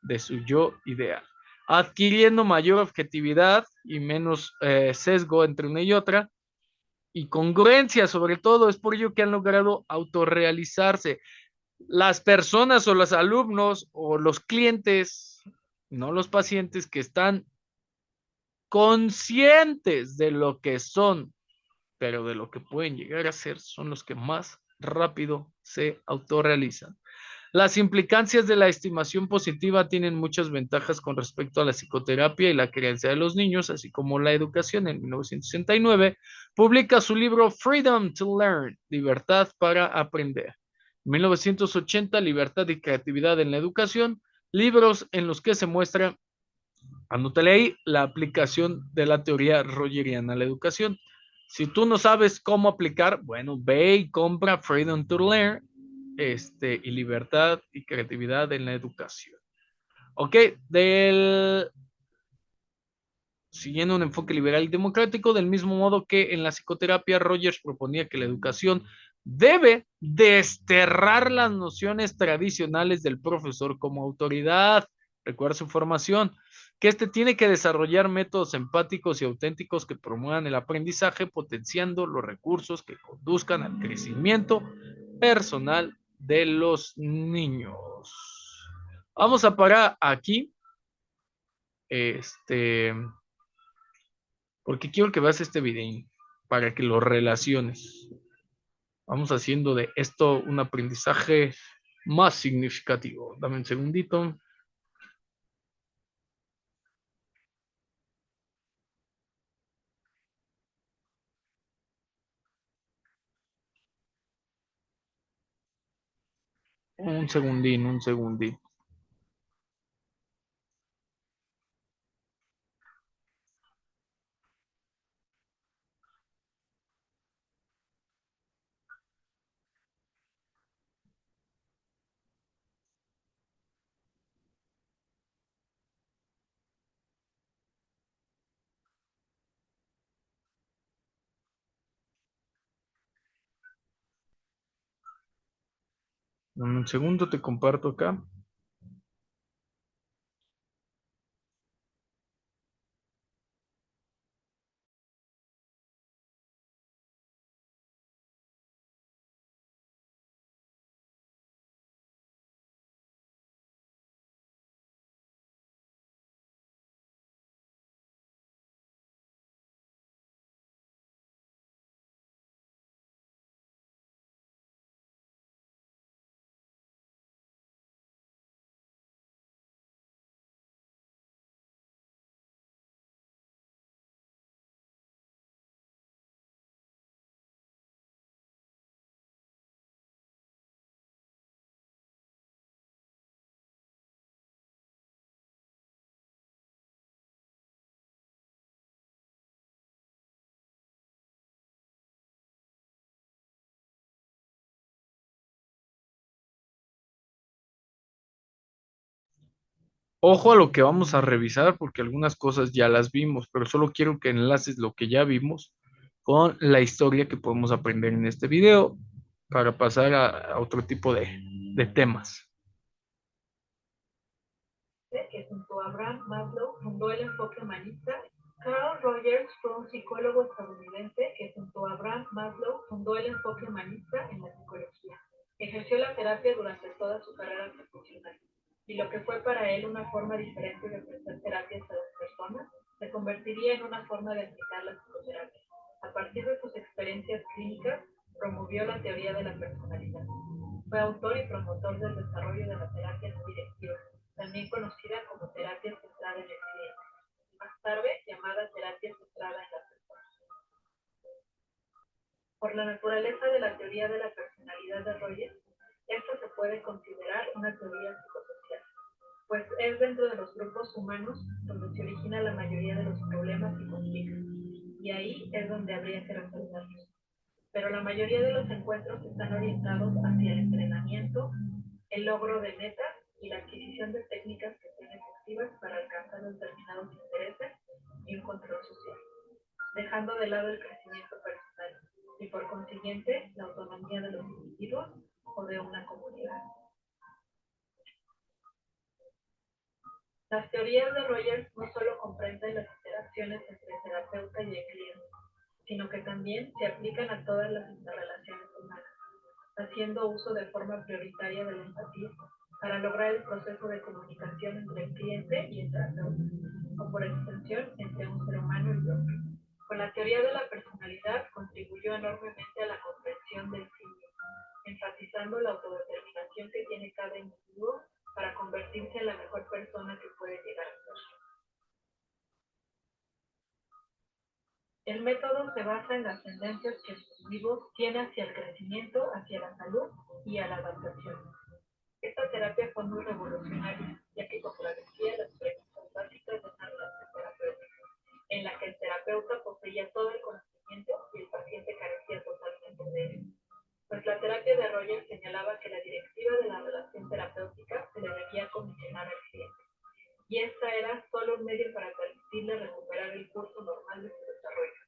de su yo ideal, adquiriendo mayor objetividad y menos sesgo entre una y otra, y congruencia sobre todo. Es por ello que han logrado autorrealizarse. Las personas o los alumnos o los clientes, no los pacientes, que están conscientes de lo que son, pero de lo que pueden llegar a ser, son los que más rápido se autorrealizan. Las implicancias de la estimación positiva tienen muchas ventajas con respecto a la psicoterapia y la crianza de los niños, así como la educación. En 1969 publica su libro Freedom to Learn, Libertad para Aprender. En 1980, Libertad y Creatividad en la Educación, libros en los que se muestra, anótale ahí, la aplicación de la teoría rogeriana a la educación. Si tú no sabes cómo aplicar, bueno, ve y compra Freedom to Learn, y libertad y creatividad en la educación. Ok, siguiendo un enfoque liberal y democrático, del mismo modo que en la psicoterapia, Rogers proponía que la educación debe desterrar las nociones tradicionales del profesor como autoridad. Recuerda su formación, que tiene que desarrollar métodos empáticos y auténticos que promuevan el aprendizaje, potenciando los recursos que conduzcan al crecimiento personal de los niños. Vamos a parar aquí, porque quiero que veas este video para que lo relaciones. Vamos haciendo de esto un aprendizaje más significativo. Dame un segundito. Un segundín, un segundín. Dame un segundo, te comparto acá. Ojo a lo que vamos a revisar porque algunas cosas ya las vimos, pero solo quiero que enlaces lo que ya vimos con la historia que podemos aprender en este video para pasar a otro tipo de temas. Que junto a Abraham Maslow fundó el enfoque humanista. Carl Rogers fue un psicólogo estadounidense que junto a Abraham Maslow fundó el enfoque humanista en la psicología. Ejerció la terapia durante toda su carrera profesional y lo que fue para él una forma diferente de ofrecer terapias a las personas se convertiría en una forma de aplicar la psicoterapia. A partir de sus experiencias clínicas, promovió la teoría de la personalidad. Fue autor y promotor del desarrollo de la terapia no directiva, también conocida como terapia centrada en el cliente, y más tarde llamada terapia centrada en la persona. Por la naturaleza de la teoría de la personalidad de Rogers, esta se puede considerar una teoría psicosocial, pues es dentro de los grupos humanos donde se origina la mayoría de los problemas y conflictos, y ahí es donde habría que resolverlos. Pero la mayoría de los encuentros están orientados hacia el entrenamiento, el logro de metas y la adquisición de técnicas que sean efectivas para alcanzar determinados intereses y un control social, dejando de lado el crecimiento personal y por consiguiente la autonomía de los individuos o de una comunidad. Las teorías de Rogers no solo comprenden las interacciones entre el terapeuta y el cliente, sino que también se aplican a todas las interrelaciones humanas, haciendo uso de forma prioritaria de la empatía para lograr el proceso de comunicación entre el cliente y el terapeuta, o por extensión entre un ser humano y otro. Con la teoría de la personalidad contribuyó enormemente a la comprensión del sí mismo, enfatizando la autodeterminación que tiene cada individuo para convertirse en la mejor persona que puede llegar a ser. El método se basa en las tendencias que el individuo tiene hacia el crecimiento, hacia la salud y a la adaptación. Esta terapia fue muy revolucionaria, ya que contradecía las premisas básicas de una relación terapéutica, en la que el terapeuta poseía todo el conocimiento y el paciente carecía totalmente de él. Pues la terapia de Rogers señalaba que la directiva de la relación terapéutica se le debía comisionar al cliente, y esta era solo un medio para permitirle recuperar el curso normal de su desarrollo,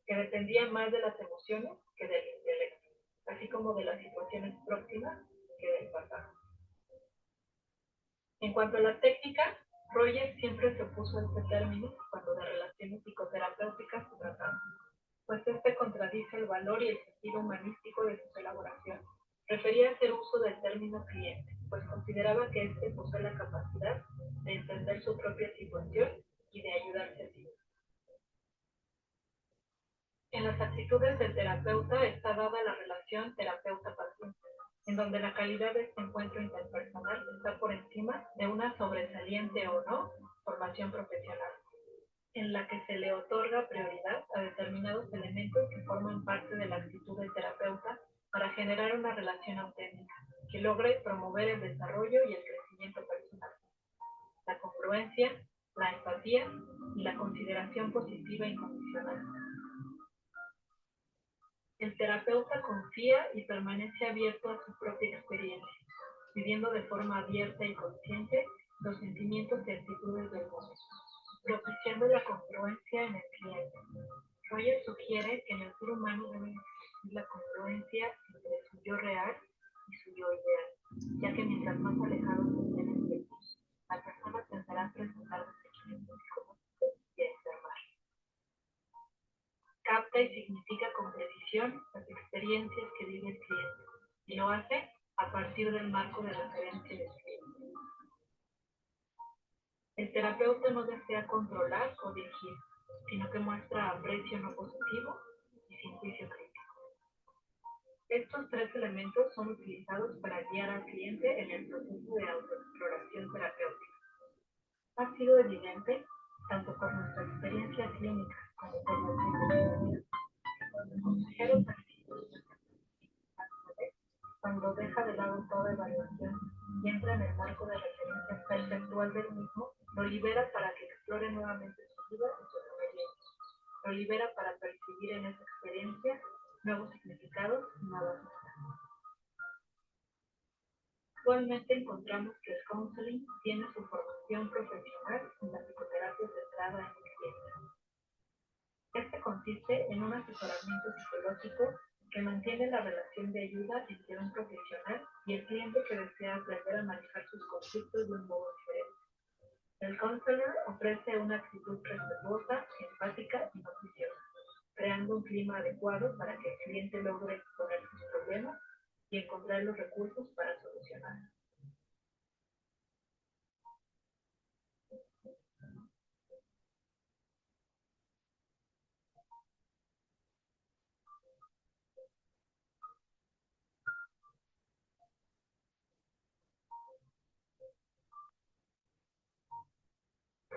que dependía más de las emociones que del intelecto, así como de las situaciones próximas que del pasado. En cuanto a la técnica, Rogers siempre se opuso a este término cuando de relaciones psicoterapéuticas se trataba, pues este contradice el valor y el sentido humanístico de sus elaboraciones. Prefería hacer uso del término cliente, pues consideraba que éste posee la capacidad de entender su propia situación y de ayudarse a sí. En las actitudes del terapeuta está dada la relación terapeuta-paciente, en donde la calidad de este encuentro interpersonal está por encima de una sobresaliente o no formación profesional, en la que se le otorga prioridad a determinados elementos que forman parte de la actitud del terapeuta para generar una relación auténtica, que logre promover el desarrollo y el crecimiento personal, la congruencia, la empatía y la consideración positiva incondicional. El terapeuta confía y permanece abierto a su propia experiencia, viviendo de forma abierta y consciente los sentimientos y actitudes del mundo, propiciando la congruencia en el cliente. Rogers sugiere que en el ser humano debe existir la congruencia entre su yo real y su yo ideal, ya que mientras más alejados estén entre ellos, la persona tenderá a presentar desequilibrios psicológicos y a enfermar. Capta y significa con precisión las experiencias que vive el cliente y lo hace a partir del marco de referencia del cliente. El terapeuta no desea controlar o dirigir, sino que muestra aprecio no positivo y sin juicio crítico. Estos tres elementos son utilizados para guiar al cliente en el proceso de autoexploración terapéutica. Ha sido evidente, tanto por nuestra experiencia clínica como por nuestra investigación, que cuando el consejero cuando deja de lado toda evaluación y entra en el marco de referencia perceptual del mismo, lo libera para que explore nuevamente su vida y sus experiencias. Lo libera para percibir en esa experiencia nuevos significados y nuevas metas. Actualmente encontramos que el counseling tiene su formación formación profesional en la psicoterapia centrada en el cliente. Este consiste en un asesoramiento psicológico que mantiene la relación de ayuda entre un profesional y el cliente que desea aprender a manejar sus conflictos de un modo diferente. El counselor ofrece una actitud respetuosa, empática y no juiciosa, creando un clima adecuado para que el cliente logre exponer sus problemas y encontrar los recursos para solucionarlos.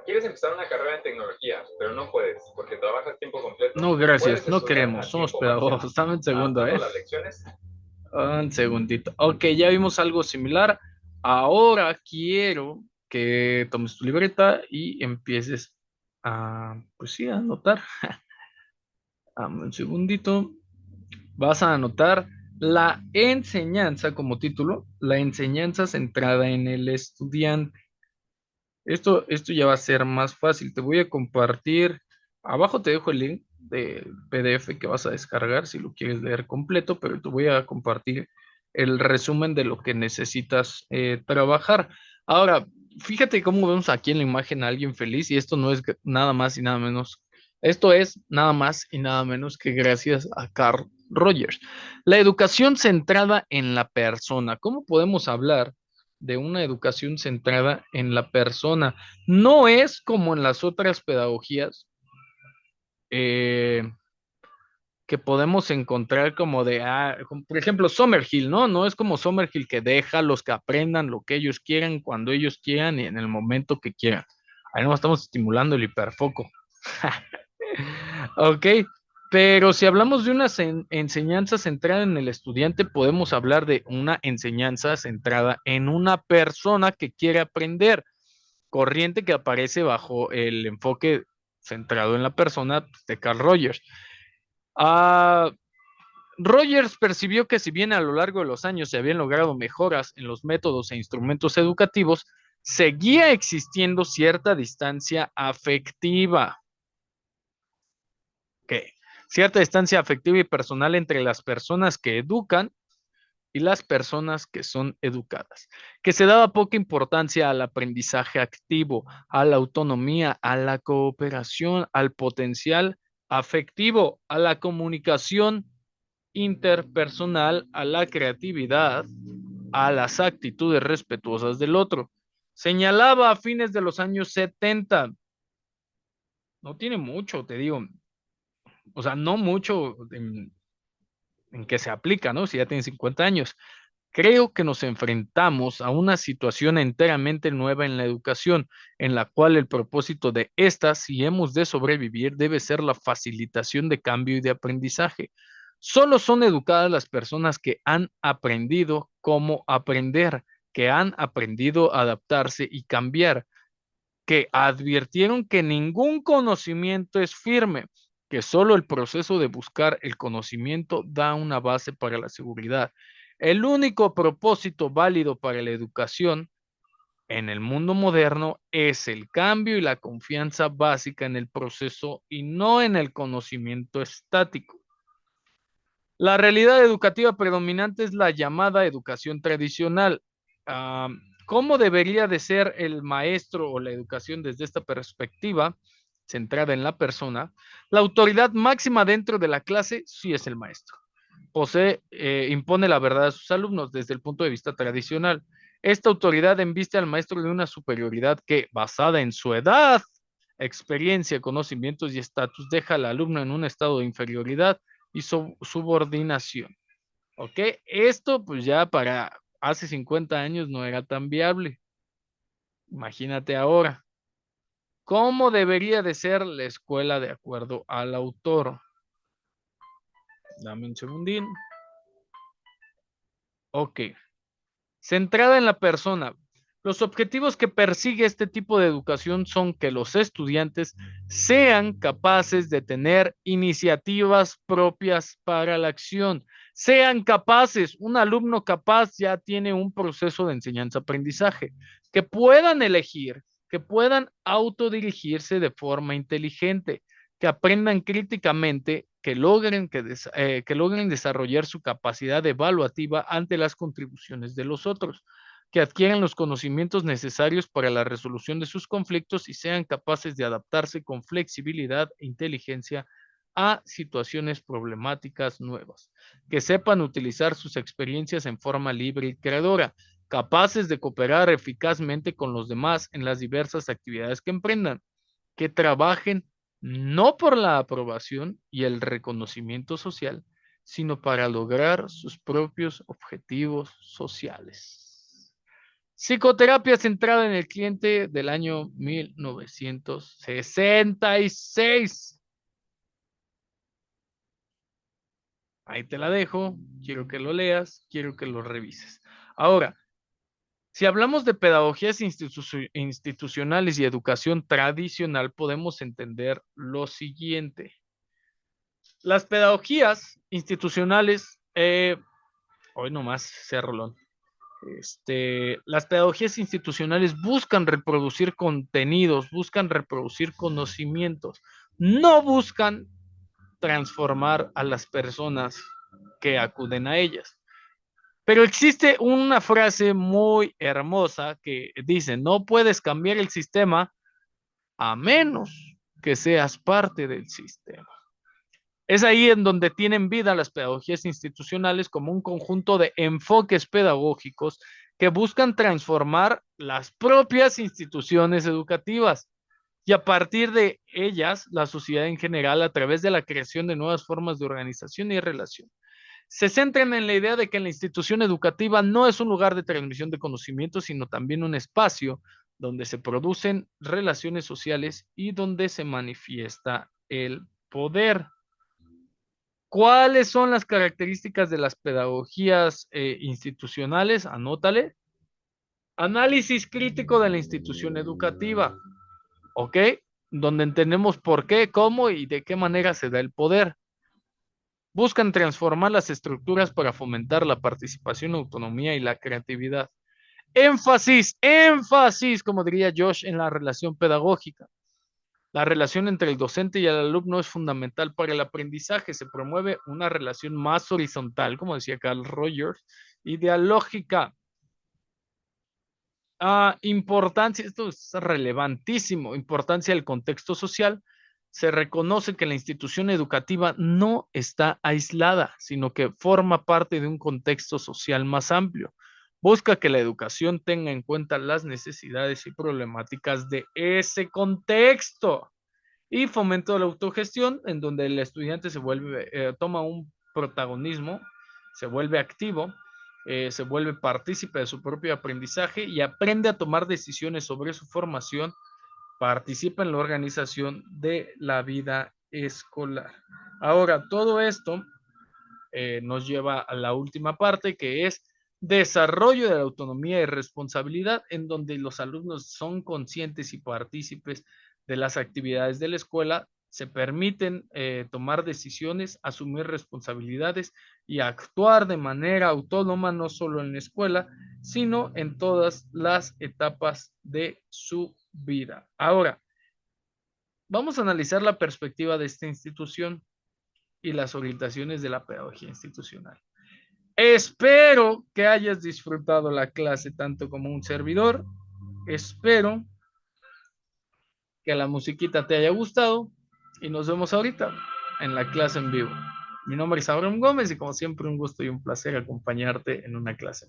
Quieres empezar una carrera en tecnología, pero no puedes porque trabajas tiempo completo. No, gracias, Puedes no estudiar queremos, a somos tiempo pedagogos. parcial, Dame un segundo, adaptando las lecciones. Un segundito. Ok, ya vimos algo similar. Ahora quiero que tomes tu libreta y empieces a, pues sí, a anotar. Dame un segundito. Vas a anotar la enseñanza como título, la enseñanza centrada en el estudiante. Esto ya va a ser más fácil. Te voy a compartir. Abajo te dejo el link del PDF que vas a descargar si lo quieres leer completo, pero te voy a compartir el resumen de lo que necesitas trabajar. Ahora, fíjate cómo vemos aquí en la imagen a alguien feliz y esto no es nada más y nada menos. Esto es nada más y nada menos que gracias a Carl Rogers. La educación centrada en la persona. ¿Cómo podemos hablar de una educación centrada en la persona? No es como en las otras pedagogías eh, que podemos encontrar como de, como por ejemplo, Summerhill, ¿no? No es como Summerhill que deja a los que aprendan lo que ellos quieran, cuando ellos quieran y en el momento que quieran. Ahí no estamos estimulando el hiperfoco. Ok, pero si hablamos de una enseñanza centrada en el estudiante, podemos hablar de una enseñanza centrada en una persona que quiere aprender, corriente que aparece bajo el enfoque centrado en la persona de Carl Rogers. Rogers percibió que si bien a lo largo de los años se habían logrado mejoras en los métodos e instrumentos educativos, seguía existiendo cierta distancia afectiva. ¿Qué? Cierta distancia afectiva y personal entre las personas que educan y las personas que son educadas, que se daba poca importancia al aprendizaje activo, a la autonomía, a la cooperación, al potencial afectivo, a la comunicación interpersonal, a la creatividad, a las actitudes respetuosas del otro. Señalaba a fines de los años 70, no tiene mucho, te digo, o sea, no mucho en que se aplica, ¿no? Si ya tiene 50 años. Creo que nos enfrentamos a una situación enteramente nueva en la educación, en la cual el propósito de esta, si hemos de sobrevivir, debe ser la facilitación de cambio y de aprendizaje. Solo son educadas las personas que han aprendido cómo aprender, que han aprendido a adaptarse y cambiar, que advirtieron que ningún conocimiento es firme, que solo el proceso de buscar el conocimiento da una base para la seguridad. El único propósito válido para la educación en el mundo moderno es el cambio y la confianza básica en el proceso y no en el conocimiento estático. La realidad educativa predominante es la llamada educación tradicional. ¿Cómo debería de ser el maestro o la educación desde esta perspectiva, centrada en la persona? La autoridad máxima dentro de la clase sí es el maestro. Impone la verdad a sus alumnos desde el punto de vista tradicional. Esta autoridad embiste al maestro de una superioridad que, basada en su edad, experiencia, conocimientos y estatus, deja al alumno en un estado de inferioridad y subordinación. ¿Ok? Esto pues ya para hace 50 años no era tan viable. Imagínate ahora. ¿Cómo debería de ser la escuela de acuerdo al autor? Dame un segundín. Ok. Centrada en la persona. Los objetivos que persigue este tipo de educación son que los estudiantes sean capaces de tener iniciativas propias para la acción, sean capaces, un alumno capaz ya tiene un proceso de enseñanza-aprendizaje, que puedan elegir, que puedan autodirigirse de forma inteligente, que aprendan críticamente, que logren desarrollar su capacidad evaluativa ante las contribuciones de los otros, que adquieran los conocimientos necesarios para la resolución de sus conflictos y sean capaces de adaptarse con flexibilidad e inteligencia a situaciones problemáticas nuevas, que sepan utilizar sus experiencias en forma libre y creadora, capaces de cooperar eficazmente con los demás en las diversas actividades que emprendan, que trabajen no por la aprobación y el reconocimiento social, sino para lograr sus propios objetivos sociales. Psicoterapia centrada en el cliente del año 1966. Ahí te la dejo, quiero que lo leas, quiero que lo revises. Ahora, si hablamos de pedagogías institucionales y educación tradicional, podemos entender lo siguiente. Las pedagogías institucionales, hoy nomás sea rolón. Las pedagogías institucionales buscan reproducir contenidos, buscan reproducir conocimientos, no buscan transformar a las personas que acuden a ellas. Pero existe una frase muy hermosa que dice, no puedes cambiar el sistema a menos que seas parte del sistema. Es ahí en donde tienen vida las pedagogías institucionales como un conjunto de enfoques pedagógicos que buscan transformar las propias instituciones educativas y a partir de ellas la sociedad en general a través de la creación de nuevas formas de organización y relación. Se centran en la idea de que la institución educativa no es un lugar de transmisión de conocimiento, sino también un espacio donde se producen relaciones sociales y donde se manifiesta el poder. ¿Cuáles son las características de las pedagogías institucionales? Anótale. Análisis crítico de la institución educativa, ¿ok? Donde entendemos por qué, cómo y de qué manera se da el poder. Buscan transformar las estructuras para fomentar la participación, autonomía y la creatividad. Énfasis, como diría Josh, en la relación pedagógica. La relación entre el docente y el alumno es fundamental para el aprendizaje. Se promueve una relación más horizontal, como decía Carl Rogers, y dialógica. Importancia, esto es relevantísimo, importancia del contexto social. Se reconoce que la institución educativa no está aislada, sino que forma parte de un contexto social más amplio. Busca que la educación tenga en cuenta las necesidades y problemáticas de ese contexto. Y fomento de la autogestión, en donde el estudiante toma un protagonismo, se vuelve activo, se vuelve partícipe de su propio aprendizaje y aprende a tomar decisiones sobre su formación, participa en la organización de la vida escolar. Ahora, todo esto nos lleva a la última parte, que es desarrollo de la autonomía y responsabilidad, en donde los alumnos son conscientes y partícipes de las actividades de la escuela, se permiten tomar decisiones, asumir responsabilidades y actuar de manera autónoma, no solo en la escuela, sino en todas las etapas de su vida. Ahora, vamos a analizar la perspectiva de esta institución y las orientaciones de la pedagogía institucional. Espero que hayas disfrutado la clase tanto como un servidor. Espero que la musiquita te haya gustado y nos vemos ahorita en la clase en vivo. Mi nombre es Abraham Gómez y como siempre un gusto y un placer acompañarte en una clase.